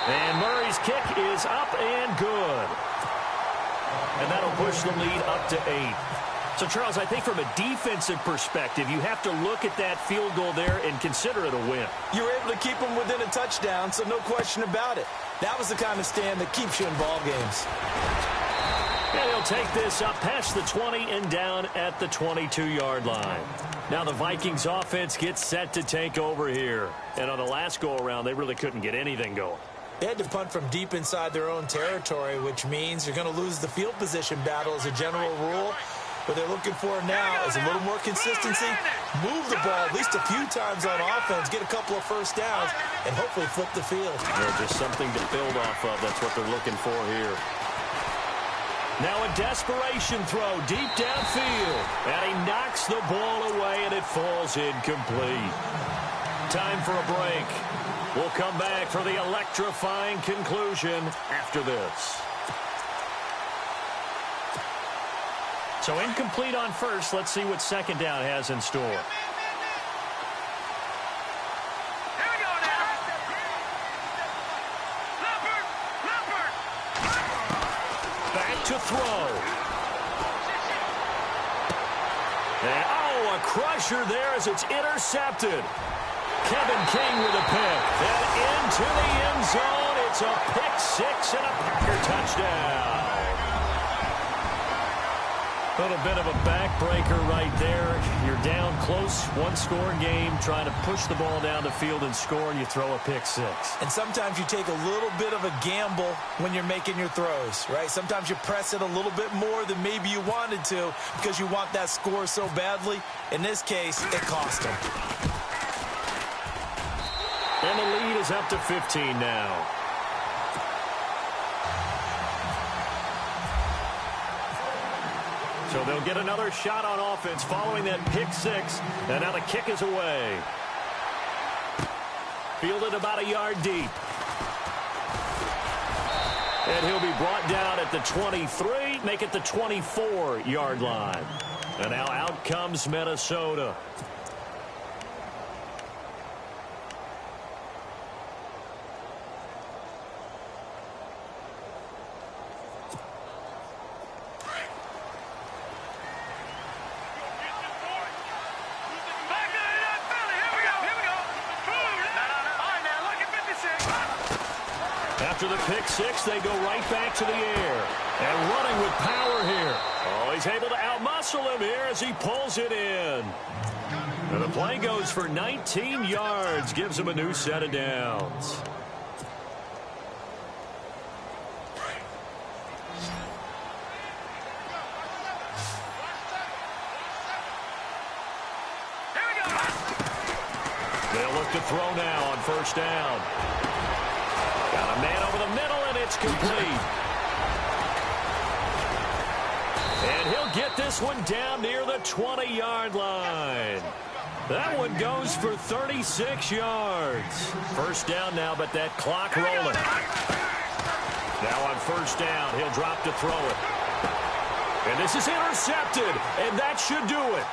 And Murray's kick is up and good. And that'll push the lead up to 8. So, Charles, I think from a defensive perspective, you have to look at that field goal there and consider it a win. You were able to keep them within a touchdown, so no question about it. That was the kind of stand that keeps you in ball games. And he'll take this up past the 20 and down at the 22-yard line. Now the Vikings offense gets set to take over here. And on the last go-around, they really couldn't get anything going. They had to punt from deep inside their own territory, which means you're going to lose the field position battle as a general rule. What they're looking for now is a little more consistency, move the ball at least a few times on offense, get a couple of first downs, and hopefully flip the field. Yeah, just something to build off of. That's what they're looking for here. Now a desperation throw deep downfield. And he knocks the ball away, and it falls incomplete. Time for a break. We'll come back for the electrifying conclusion after this. So incomplete on first. Let's see what 2nd down has in store. Here we go now. Leopard. Back to throw. And, oh, a crusher there as it's intercepted. Kevin King with a pick. And into the end zone. It's a pick 6 and a Packer touchdown. A little bit of a backbreaker right there. You're down close, one-score game, trying to push the ball down the field and score, and you throw a pick 6. And sometimes you take a little bit of a gamble when you're making your throws, right? Sometimes you press it a little bit more than maybe you wanted to because you want that score so badly. In this case, it cost him. And the lead is up to 15 now. So they'll get another shot on offense following that pick 6. And now the kick is away. Fielded about a yard deep. And he'll be brought down at the 23, make it the 24-yard line. And now out comes Minnesota. After the pick six, they go right back to the air. And running with power here. Oh, he's able to outmuscle him here as he pulls it in. And the play goes for 19 yards, gives him a new set of downs. They'll look to throw now on first down. Got a man over the middle, and it's complete. And he'll get this one down near the 20-yard line. That one goes for 36 yards. First down now, but that clock rolling. Now on first down, he'll drop to throw it. And this is intercepted, and that should do it.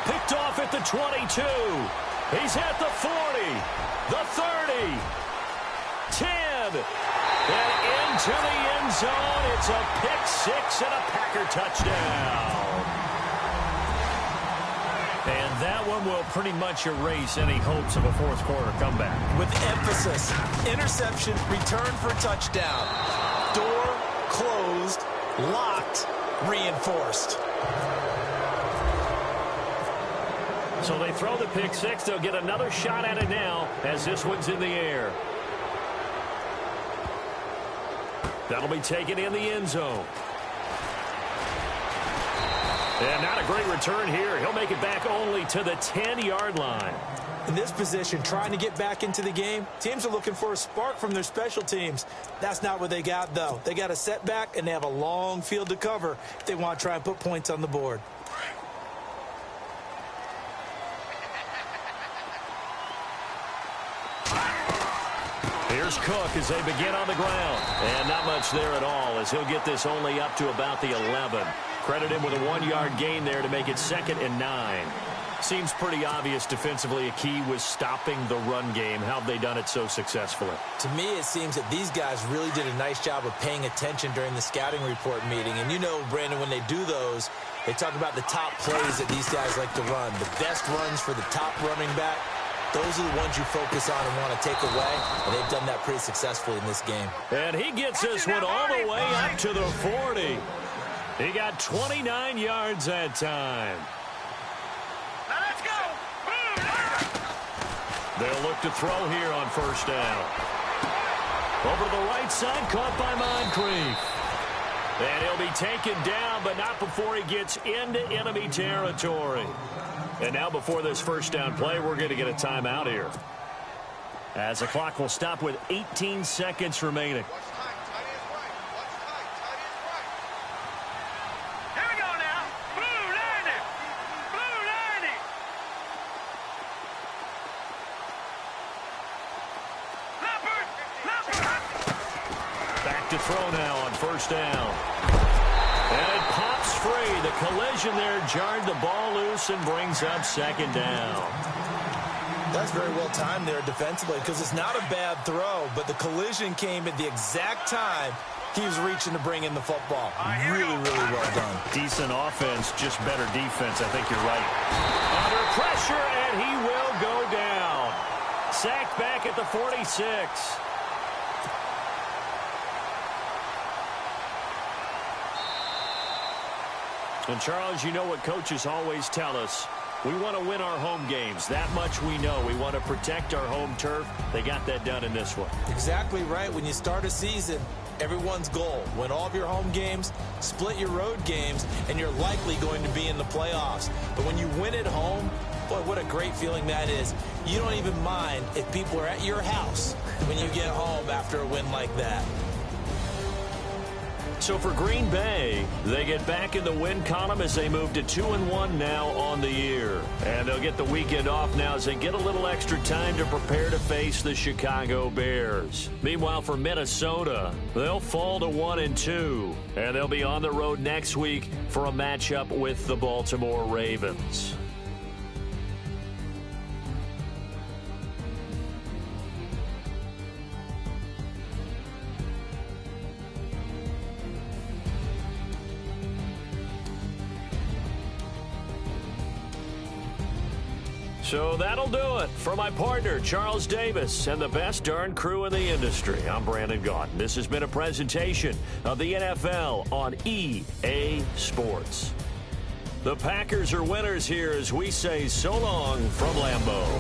Picked off at the 22. He's at the 40, the 30, 10, and into the end zone. It's a pick six and a Packer touchdown. And that one will pretty much erase any hopes of a fourth quarter comeback. With emphasis, interception, return for touchdown. Door closed, locked, reinforced. So they throw the pick six. They'll get another shot at it now as this one's in the air. That'll be taken in the end zone. And not a great return here. He'll make it back only to the 10-yard line. In this position, trying to get back into the game, teams are looking for a spark from their special teams. That's not what they got, though. They got a setback, and they have a long field to cover if they want to try and put points on the board. Here's Cook as they begin on the ground. And not much there at all as he'll get this only up to about the 11. Credit him with a 1-yard gain there to make it 2nd and 9. Seems pretty obvious defensively a key was stopping the run game. How have they done it so successfully? To me, it seems that these guys really did a nice job of paying attention during the scouting report meeting. And you know, Brandon, when they do those, they talk about the top plays that these guys like to run. The best runs for the top running back. Those are the ones you focus on and want to take away, and they've done that pretty successfully in this game. And he gets this one all the way up to the 40. He got 29 yards that time. Now let's go. They'll look to throw here on first down. Over to the right side, caught by Moncrief. And he'll be taken down, but not before he gets into enemy territory. And now before this first down play, we're going to get a timeout here. As the clock will stop with 18 seconds remaining. Here we go now. Blue 90. Blue 90. Leopard. Back to throw now on first down. And it pops free. The collision there jarred the ball loose and brings up 2nd down. That's very well timed there defensively because it's not a bad throw, but the collision came at the exact time he was reaching to bring in the football. Really, really well done. Decent offense, just better defense. I think you're right. Under pressure, and he will go down. Sacked back at the 46. And, Charles, you know what coaches always tell us. We want to win our home games. That much we know. We want to protect our home turf. They got that done in this one. Exactly right. When you start a season, everyone's goal, win all of your home games, split your road games, and you're likely going to be in the playoffs. But when you win at home, boy, what a great feeling that is. You don't even mind if people are at your house when you get home after a win like that. So for Green Bay, they get back in the win column as they move to 2-1 now on the year. And they'll get the weekend off now as they get a little extra time to prepare to face the Chicago Bears. Meanwhile, for Minnesota, they'll fall to 1-2. And they'll be on the road next week for a matchup with the Baltimore Ravens. So that'll do it. For my partner, Charles Davis, and the best darn crew in the industry, I'm Brandon Gaudin. This has been a presentation of the NFL on EA Sports. The Packers are winners here as we say so long from Lambeau.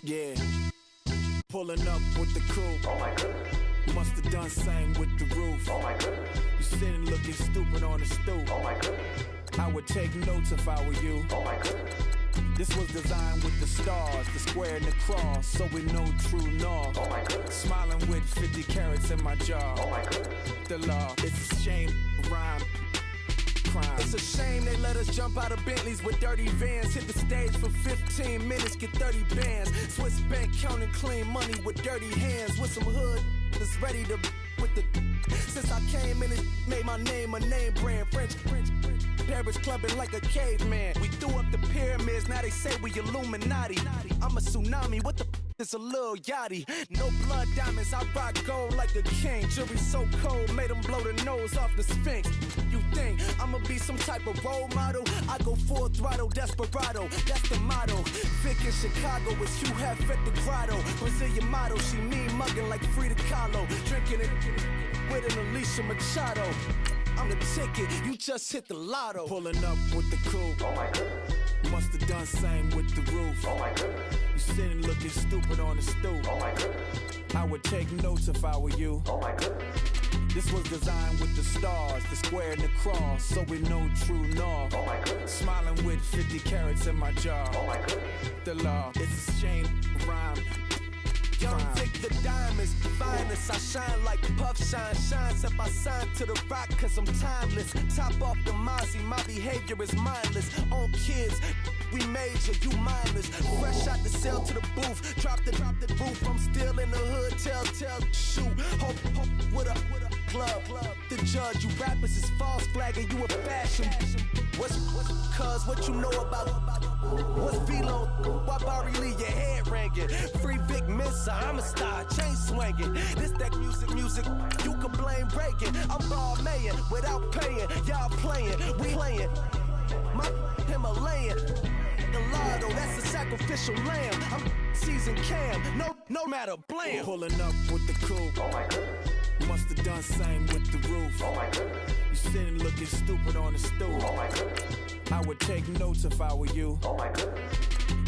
Yeah, pulling up with the crew. Oh my goodness. Must have done same with the roof. Oh my goodness. You sitting looking stupid on the stoop. Oh my goodness. I would take notes if I were you. Oh my goodness. This was designed with the stars, the square and the cross, so we know true north. Oh my goodness. Smiling with 50 carats in my jaw. Oh my goodness. The law, it's a shame, rhyme. Crime. It's a shame they let us jump out of Bentleys with dirty vans. Hit the stage for 15 minutes, get 30 bands. Swiss bank counting clean money with dirty hands. With some hood that's ready to with the. Since I came in, it made my name a name brand. French. Paris clubbing like a caveman. We threw up the pyramids, now they say we Illuminati. I'm a tsunami, what the is a little yachty. No blood diamonds, I rock gold like a king. Jury so cold, made them blow the nose off the Sphinx. You think I'ma be some type of role model? I go full throttle, desperado, that's the motto. Vic in Chicago is Hugh Hef at the grotto. Brazilian model, she mean mugging like Frida Kahlo. Drinking it with an Alicia Machado. I'm the ticket, you just hit the lotto. Pulling up with the coupe. Oh my goodness. Must have done same with the roof. Oh my goodness. You sitting looking stupid on the stoop. Oh my goodness. I would take notes if I were you. Oh my goodness. This was designed with the stars, the square and the cross, so we know true north. Oh my goodness. Smiling with 50 carats in my jaw. Oh my goodness. The law, it's a shame, rhyme. Young Vic the diamonds, finest. I shine like Puff Shine shines if I sign to the rock, cause I'm timeless. Top off the Mozzie, my behavior is mindless. On kids, we major, you mindless. Fresh out the cell to the booth, drop the roof. I'm still in the hood, tell, shoot. Hope with a club. The judge, you rappers is false flagging, you a fashion. What's cuz, what you know about? What's Velo? Why Barry Lee, your head ringing? Free Vic Mensa, I'm a star, chain swinging. This that music, you can blame Reagan. I'm ball mayin' without paying, y'all playing, we playing. My Himalayan, the lotto, that's a sacrificial lamb. I'm seasoned cam, no matter, blam. Pulling up with the coupe. Oh my goodness. Must have done same with the roof. Oh my goodness. You sitting looking stupid on the stoop. Oh my goodness. I would take notes if I were you. Oh my goodness.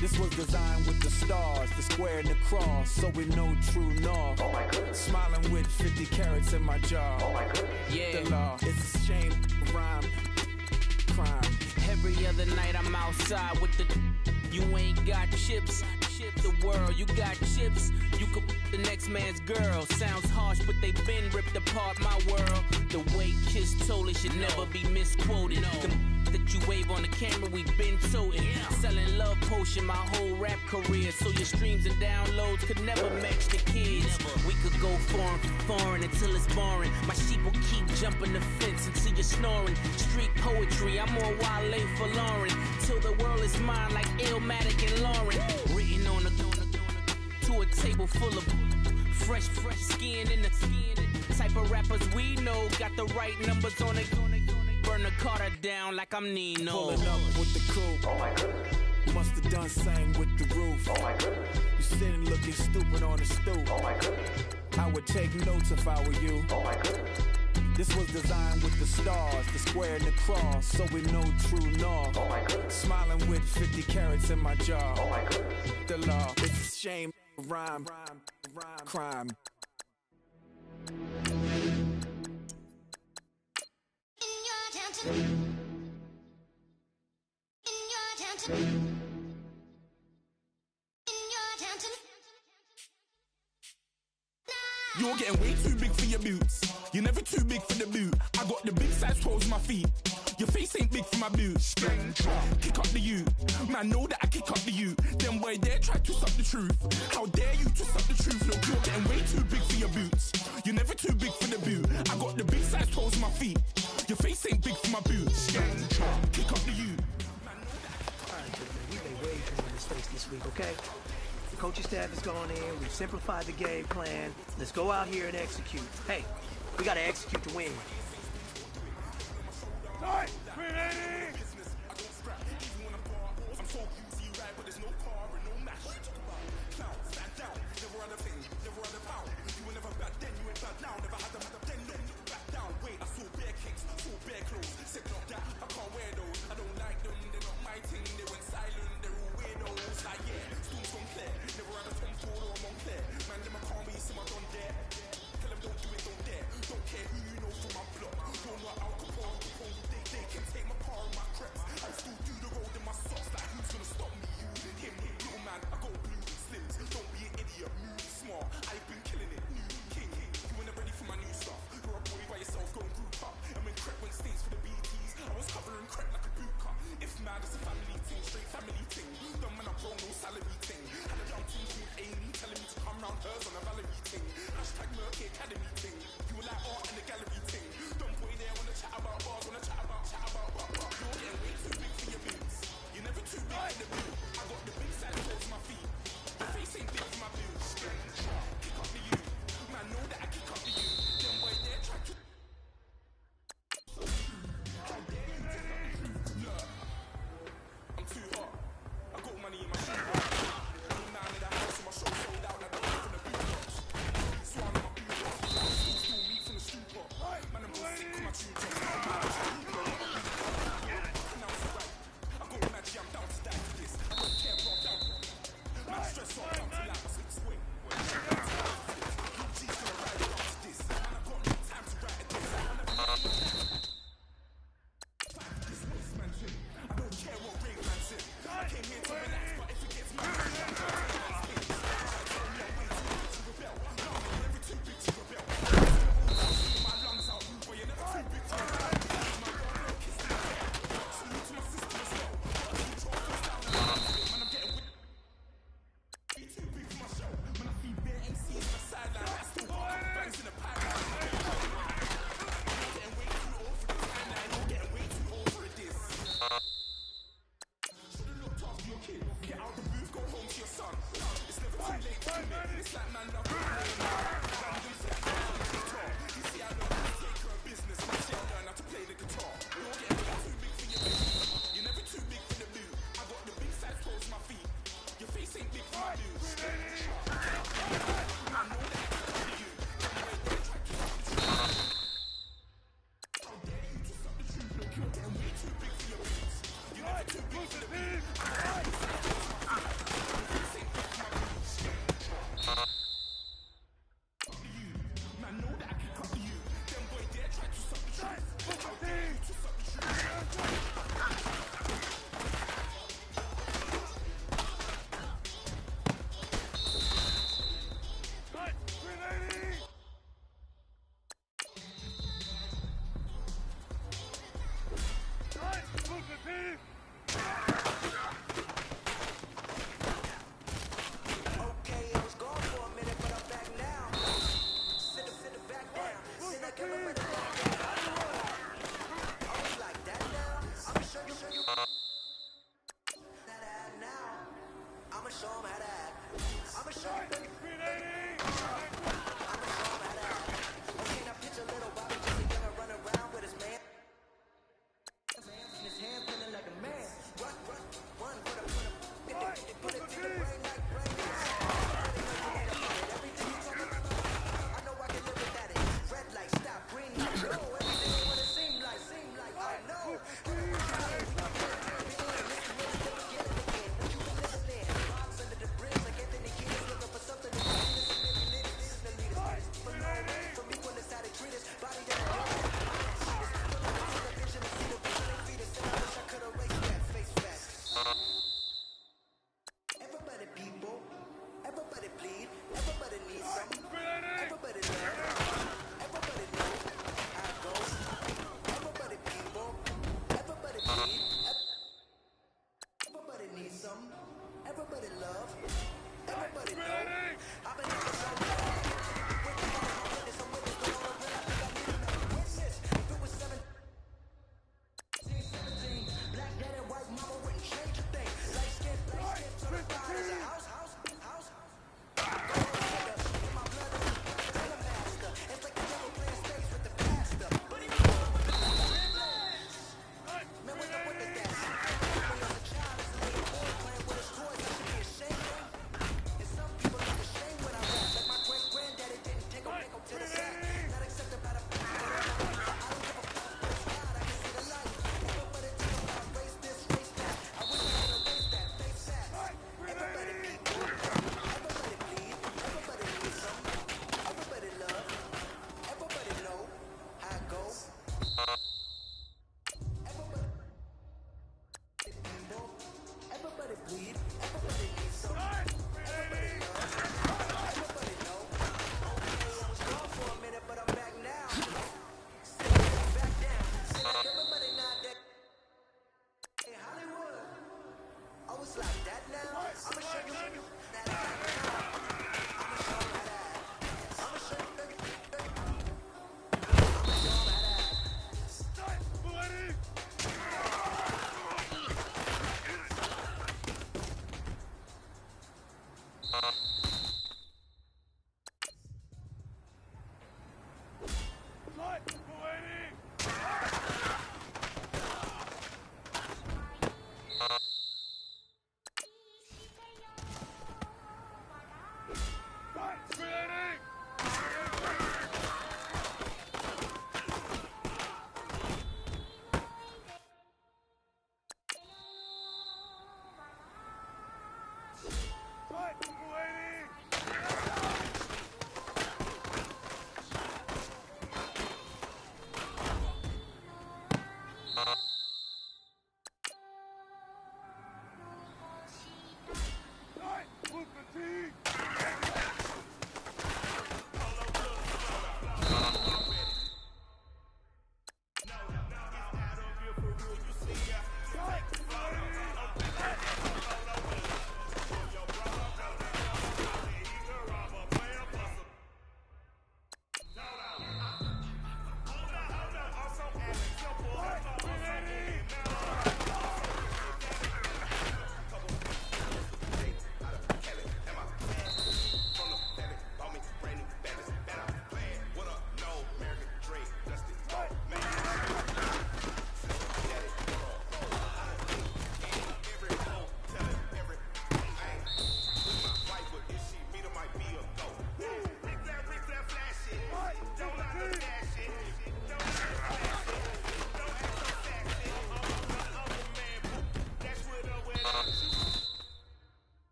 This was designed with the stars, the square and the cross, so we know true north. Oh my goodness. Smiling with 50 carats in my jaw. Oh my goodness. The law, it's a shame, rhyme, crime. Every other night I'm outside with the. You ain't got chips. The world, you got chips. You could the next man's girl. Sounds harsh, but they been ripped apart my world. The way Kiss told it should never be misquoted. The that you wave on the camera, we been toting. Selling love potion my whole rap career. So your streams and downloads could never match the kids. We could go foreign until it's boring. My sheep will keep jumping the fence until you're snoring. Street poetry, I'm more Wale for Lauren. Till the world is mine like Illmatic and Lauren. Written on to a table full of fresh skin in the type of rappers we know. Got the right numbers on it. Burn the Carter down like I'm Nino. Pulling up with the coupe. Oh my goodness. Must have done same with the roof. Oh my goodness. You sitting looking stupid on the stoop. Oh my goodness. I would take notes if I were you. Oh my goodness. This was designed with the stars, the square and the cross, so we know true north. Oh my goodness. Smiling with 50 carats in my jaw. Oh my goodness. The law, it's a shame, rhyme, crime. You're getting way too big for your boots. You're never too big for the boot. I got the big size toes on my feet. Your face ain't big for my boots. Kick up the you. Man, know that I kick up the you. Them boy there try to suck the truth. How dare you to suck the truth? Look, you're getting way too big for your boots. You're never too big for the boot. I got the big size toes on my feet. Your face ain't big for my boots. Kick up the you. Alright, gentlemen, we made way too much mistakes this week, okay? The coaching staff has gone in, we've simplified the game plan. Let's go out here and execute. Hey, we gotta execute to win. Nice! 380!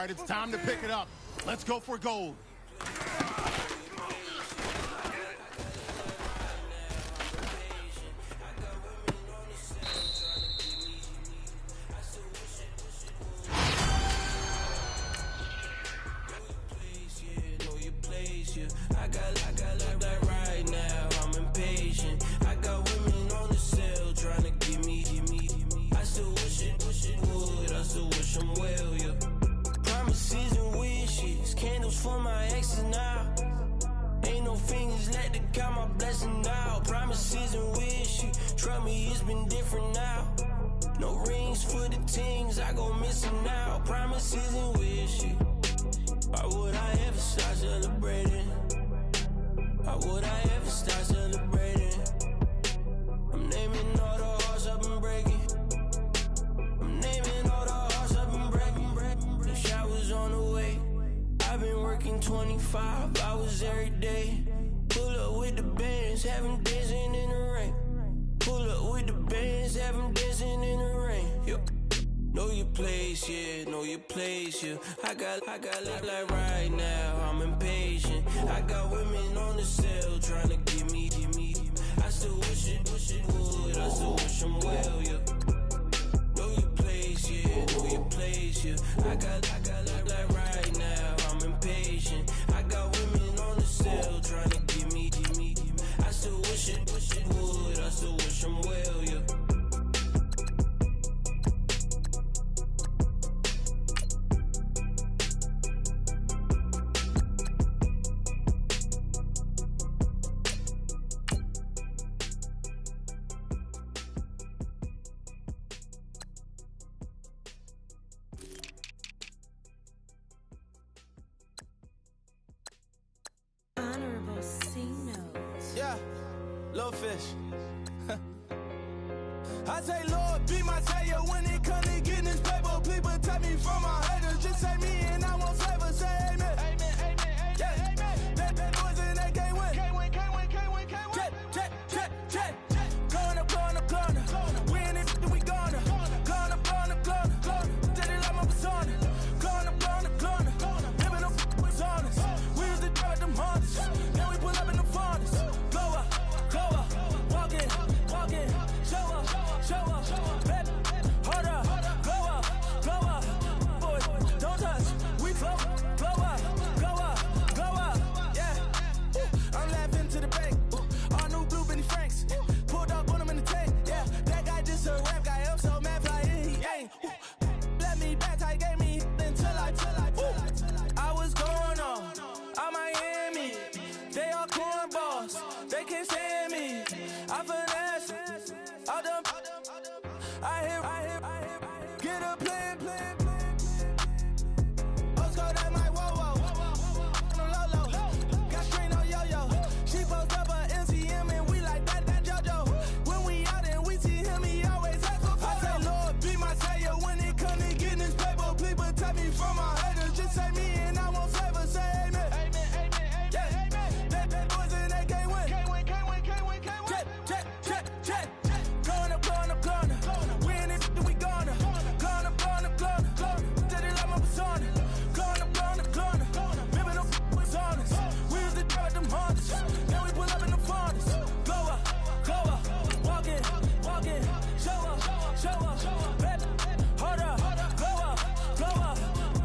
right, it's time to pick it up. Let's go for gold. I got like right now, I'm impatient. I got women on the cell trying to give me. I still wish it would, I still wish I'm well, yeah. Promises and wishes, candles for my exes now. Ain't no fingers let to count my blessing now. Promises and wishes, trust me, it's been different now. No rings for the things I go missing now. Promises and wishes. Why would I ever start celebrating? Why would I ever start celebrating? I'm naming all the hearts I've been breaking. I'm naming all the hearts I've been breaking. The showers on the way. I've been working 25 hours every day. Pull up with the bands, have them dancing in the rain. Pull up with the bands, have them dancing in the rain. Yo. Know your place, yeah, know your place, yeah. I got like right now, I'm impatient. I got women on the cell trying to give me. I still wish it would, I still wish I'm well, yeah. Know your place, yeah, know your place, yeah. I got like right now, I'm impatient. I got women on the cell trying to give me. I still wish it would, I still wish I'm well, yeah. Yeah, little fish. I say, Lord, be my savior when it comes to getting this paper. Please protect me from my haters. Just say me and I won't flavor. Say amen. Amen, amen, amen. Yeah. Amen. That boys and they can't win. Can't win. Jet. Going up. We in it, we gonna. Going up. Did it like my persona. Going up. Living up was honest. We used to drive them hunters. Then we pull up in the furnace. Go up. Walk in. Show up. Baby, hold up. Go up. Boy, don't touch. We flow up. Yeah. I'm laughing to the bank. All new blue Benny Franks. Pulled up on him in the tank. Yeah, that guy just a rap guy. I'm so mad flying. He ain't. Let me back tight, gave me until I was going on. I'm Miami. They all cornballs. They can't stand me. I finesse. All them. I hear. Get a plan. Let's go that my whoa. No low. Got screen on yo. She post up a MCM and we like that JoJo. When we out and we see him, he always asks for photo. I say, Lord, be my savior when it comes to getting this paper. Please protect me from my haters. Just say me and I won't flavor. Say amen. Amen. Yeah. That boys and they can't win. Jet. Going up. We in it, we gonna. Going up. Did it like my persona. Going up. Living up was honest. We used to drive them hunters. Then we pull up in the furnace. Go up. Walk in. Show up. Baby, hold up. Go up.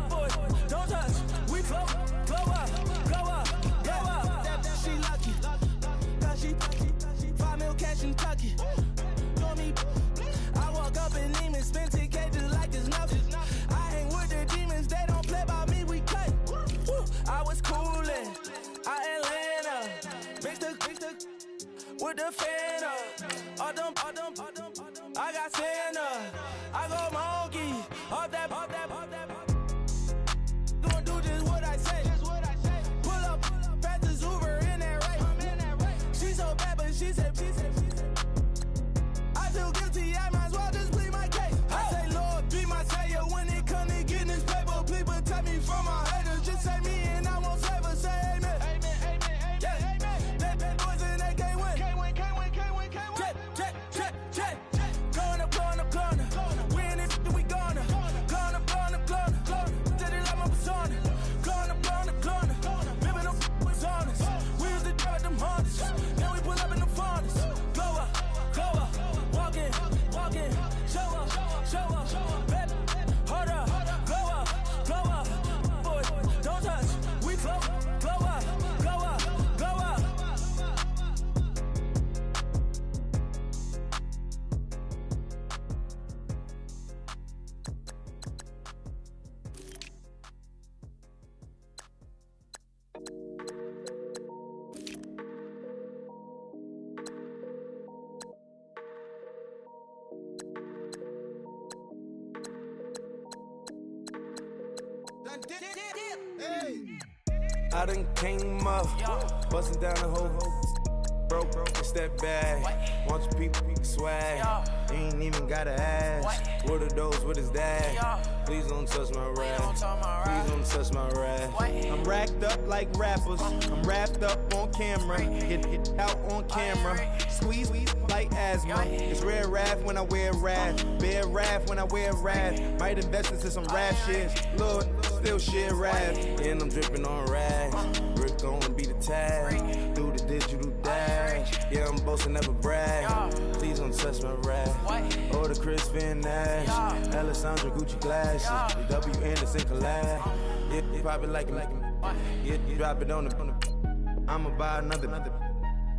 Boy, don't touch. We flow up. Yeah. She lucky. Cause she 5 mil cash in Kentucky. Know me. I walk up in demons, spend 10K just like it's nothing. I hang with the demons, they don't play by me, we cut. Woo. I was coolin', Atlanta, mixed with the fan up. All them, I got Santa, I go monkey, all that. Gonna do just what I say. Pull up, pass the Uber in that race. She so bad, but she said. I feel guilty, I might as well just plead my case. I say, Lord, be my savior when it comes to getting this paper. Please protect me from my haters. Just say me and I won't flavor. Say amen. Yeah. That boys and they can't win. I done came up, bustin' down the whole broke, it's that bag. Want your people swag, you ain't even gotta ask. What are those, what is that? Please don't touch my rap, please don't touch my rap. I'm racked up like rappers, I'm wrapped up on camera, get out on camera, squeeze like asthma. It's rare wrath when I wear wrath, bare wrath when I wear wrath. Might invest into some rap shit, Lord, still shit wrath. And I'm dripping on rags, Rick gonna be the tag, through the digital dash. Yeah, I'm boasting, never brag, please don't touch my rap. Or the Chris Finn Nash, Alessandra Gucci glasses, the W Anderson collab. Yeah, you pop it like it, yeah, you drop it on the, I'ma buy another.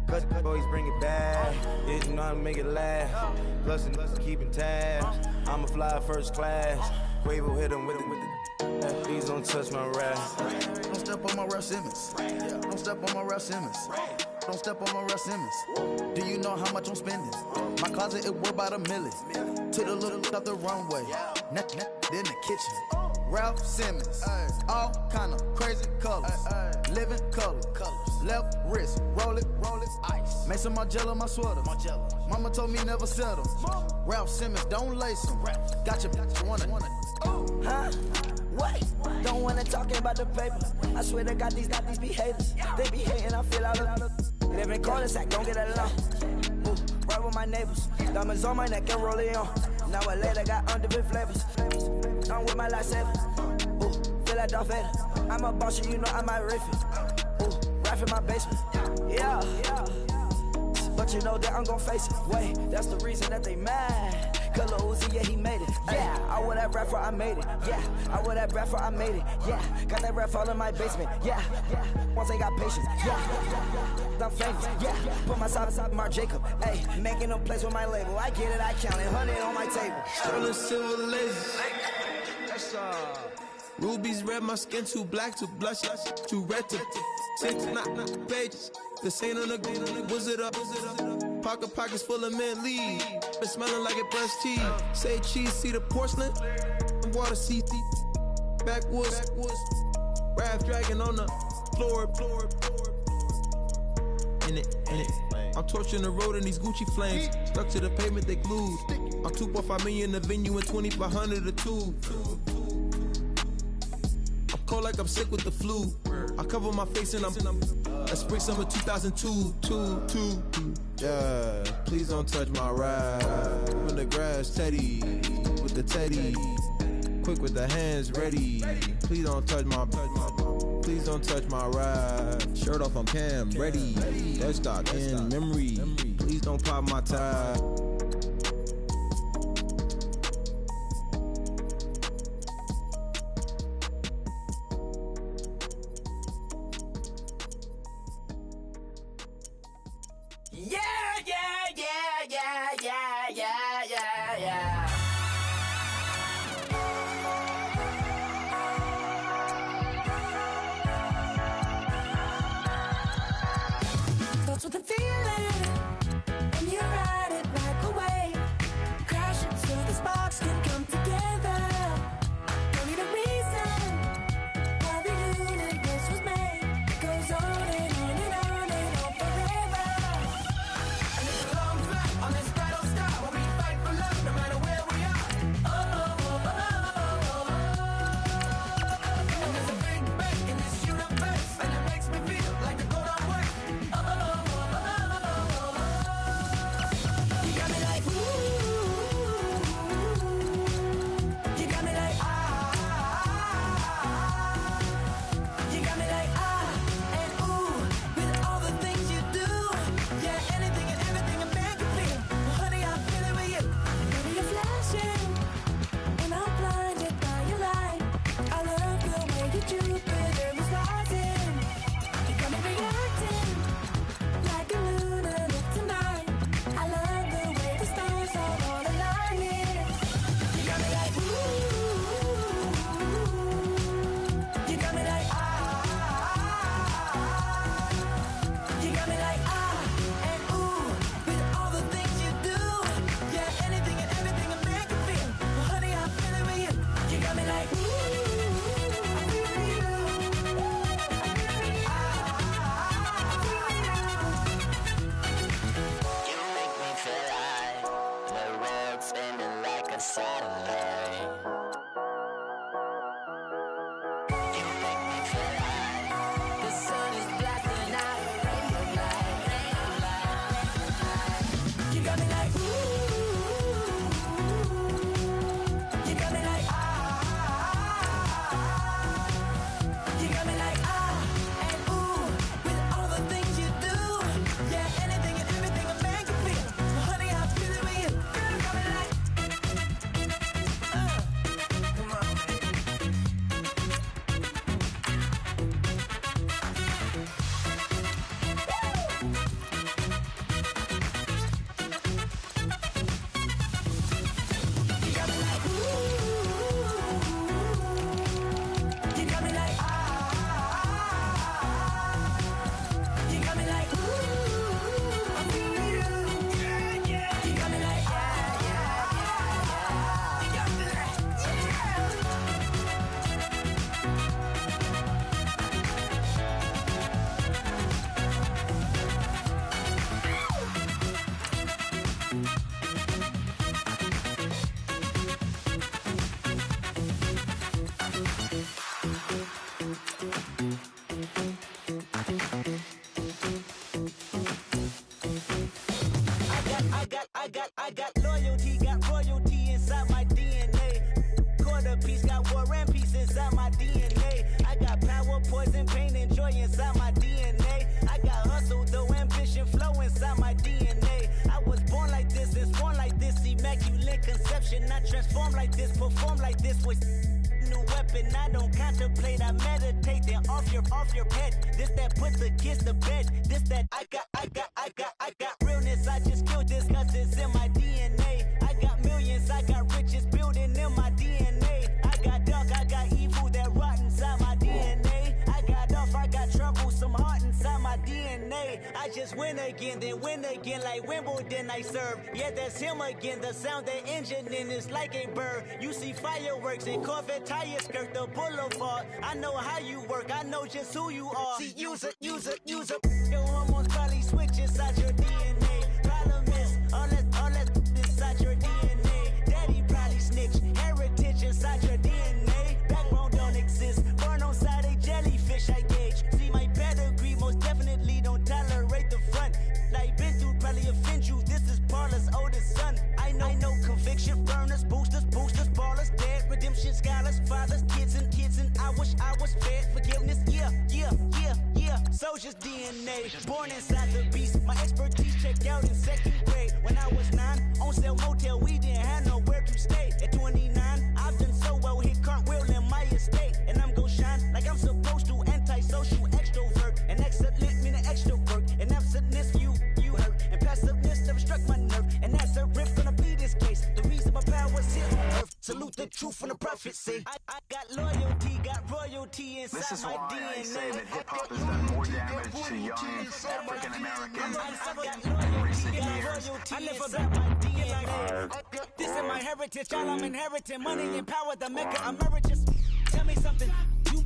Cause boys bring it back, yeah, you know how to make it last. Plus and keeping tabs, I'ma fly first class. Quavo hit him with it. Please don't touch my rap. Don't step on my Ralph Simmons. Don't step on my Ralph Simmons. Don't step on my Ralph Simmons. Do you know how much I'm spending? My closet, it worth about $1 million. Took the little out the runway. Neck in the kitchen. Ralph Simmons. All kind of crazy colors. Living color. Left wrist. Roll it. Ice. Make some Margiela my sweater. Mama told me never settle. Ralph Simmons, don't lace him. Got your bitch wanna. Huh? What? Don't wanna talk about the paper. I swear they got these be haters. They be hating, I feel out of. Live in cul-de-sac, don't get along. Ooh, right with my neighbors. Diamonds on my neck and roll it on. Now I later got underbit flavors. I'm with my lifesaver. Ooh, feel like Darth Vader. I'm a boss, you know I might riff it. Ooh, right in my basement. Yeah. But you know that I'm gon' face it. Wait, that's the reason that they mad. Cause Lil Uzi, yeah, he made it. Yeah, I wear that rap for I made it. Yeah, I wear that rap for I made it. Yeah, got that rap all in my basement. Yeah, once I got patience. Yeah, I'm famous. Yeah, put myself Mark Jacob. Hey, making a place with my label. I get it, I count it. 100 on my table. Sterling silver laces. Rubies red, my skin too black to blush, too red to six, not pages. This ain't on the wizard up. Pockets full of mint leaves. Been smelling like it brushed teeth. Say cheese, see the porcelain. Water, see backwoods. Raft dragging on the floor. In it. I'm torching the road in these Gucci flames. Stuck to the pavement, they glued. I'm 2.5 million the venue and 2,500 a tube. I'm cold like I'm sick with the flu. I cover my face and I'm spring summer 2002. Yeah, please don't touch my ride. In the grass, Teddy, with the Teddy. Quick with the hands ready. Please don't touch my ride. Shirt off on cam, ready. Desktop in memory. Please don't pop my tie. Starts with a feeling, and you ride it like present pain and joy inside my DNA. I got hustle, though ambition flow inside my DNA. I was born like this, and born like this, immaculate conception. I transform like this, perform like this with new weapon. I don't contemplate, I meditate. Then off your head. This that put the kids to bed. This that I got realness. I just killed this 'cause it's in my DNA. I got millions, I got riches building in my DNA. I got dark, I got evil that rot inside my DNA. I got off, I got trouble, some heart inside my DNA. I just win again, then win again like Wimbledon I serve. Yeah, that's him again. The sound that engine in is like a bird. You see fireworks and Corvette tires skirt the boulevard. I know how you work, I know just who you are. See, use it. Your hormones probably switch inside your DNA. Problem is, all that inside your DNA. Daddy probably snitch, heritage inside your DNA. Backbone don't exist, born on side a jellyfish I gauge. See my pedigree, most definitely don't tolerate the front. Like been through probably offend you, this is Paula's oldest son. I know conviction, burners, boosters, ballers, dead, redemption, scholars, fathers, kids and I wish I was fed forgiveness, yeah. Soldier's DNA, born inside the beast. My expertise checked out in second grade. When I was 9, on sale motel, we didn't have nowhere to stay. At 29, I've done so well, hit cartwheel in my estate. And I'm gon' shine like I'm supposed to, antisocial extrovert. And excellent meaning extra work. And absentness, you hurt. And passiveness never struck my nerve. And that's a riff gonna be this case. The reason my power's here on earth. Salute the truth from the prophecy. I got loyalty, got royalty inside this is my why DNA. I say that hip-hop has done more damage to young African Americans in recent years. I never got my DNA. This is my heritage, all I'm inheriting. Money and power, the maker emeritus. Tell me something, you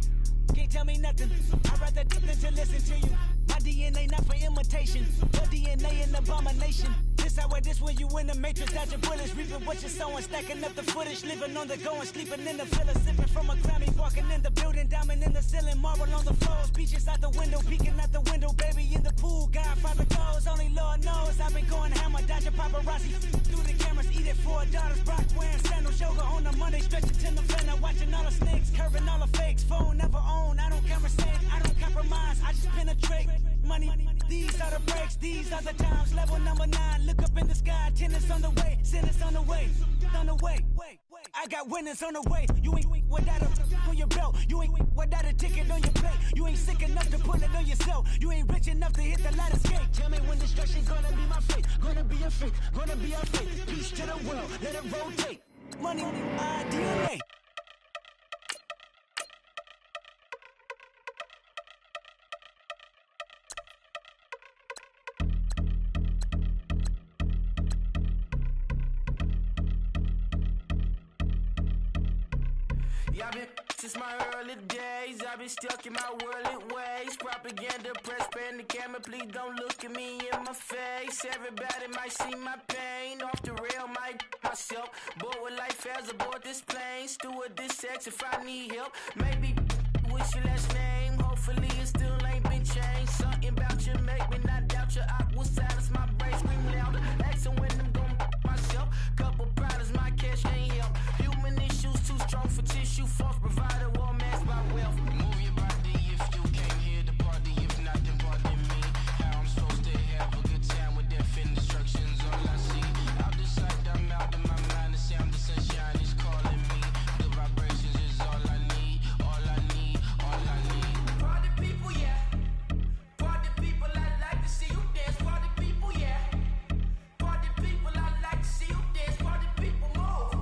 can't tell me nothing. I'd rather do than to listen to you. My DNA not for imitation. Your DNA an abomination. This how this when you in the matrix, dodging bullets, reaping what you're sowing, stacking up the footage, living on the go and sleeping in the villa, sipping from a Grammy, walking in the building, diamond in the ceiling, marble on the floors, beaches out the window, peeking out the window, baby in the pool, Godfather goes, only Lord knows, I've been going hammer, dodging paparazzi, through the cameras, eating $4, Brock wearing sandals, yoga on a Monday, stretching to November, watching all the snakes, curving all the fakes, phone never own, I don't conversate, I don't compromise, I just penetrate, money, these are the breaks, these are the times, level number 9, look up in the sky, tennis on the way, sentence on the way, I got winners on the way, you ain't without a on your belt, you ain't without a ticket on your plate, you ain't sick enough to pull it on yourself, you ain't rich enough to hit the ladder skate, tell me when destruction gonna be my fate, gonna be a fate, gonna be a fate, peace to the world, let it rotate, money, DNA. I've been since my early days, I've been stuck in my worldly ways. Propaganda, press, pan the camera, please don't look at me in my face. Everybody might see my pain, off the rail, might myself. Bored with life as aboard this plane. Steward this sex if I need help. Maybe what's your last name? Hopefully it still ain't been changed. Something about you make me not doubt you. I will silence my brain, scream louder. Asking when I'm gon' myself. Couple problems, my cash ain't help. Human issues too strong for tissue. False provider, war mask by wealth. Move your body if you came here to party. If not, then pardon me. How I'm supposed to have a good time with death and destruction's all I see. Out the sight, I'm out of my mind. The sound, the sunshine is calling me. The vibrations is all I need. All I need, all I need. Party people, yeah. Party people, I like to see you dance. Party people, yeah. Party people, I like to see you dance. Party people, move.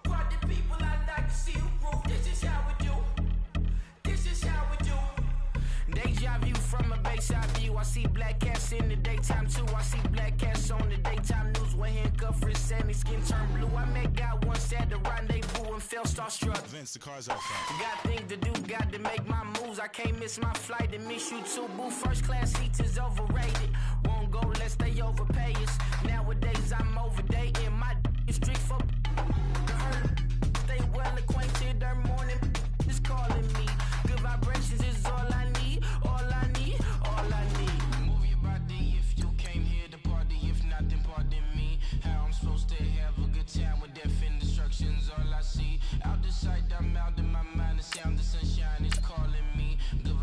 Party people, I like to see you groove. This is how we do. This is how we do. Deja view from a bayside view. I see black cats in the daytime too. I see black cats on the daytime news with handcuff wrists and his skin turned blue. I met God once at the rendezvous and felt starstruck. Vince, the car's outside. Got things to do, got to make my moves. I can't miss my flight and miss you too, boo. First class seats is overrated. Won't go less they overpay us. Nowadays I'm overdating. My street for the hurt. Stay well acquainted. Their morning is calling me. Good vibrations is all I need. All I need. All I need. Move your body if you came here to party. If not, then pardon me. How I'm supposed to have a good time with death and destruction's all I see. Out the sight, I'm out of my mind. The sound, the sunshine is calling me. Good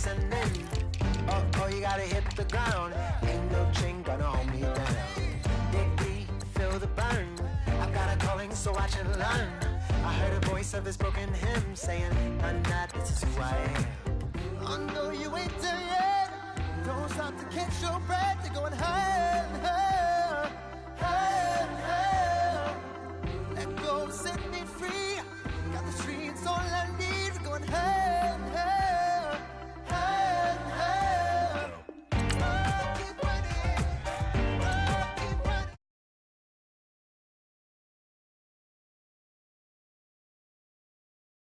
descending. Oh, you gotta hit the ground. Ain't no chain gonna hold me down. Dig deep, feel the burn. I've got a calling, so watch and learn. I heard a voice of this broken hymn saying, "I'm not, this is who I am." I know you ain't there yet. Don't stop to catch your breath. You're going high.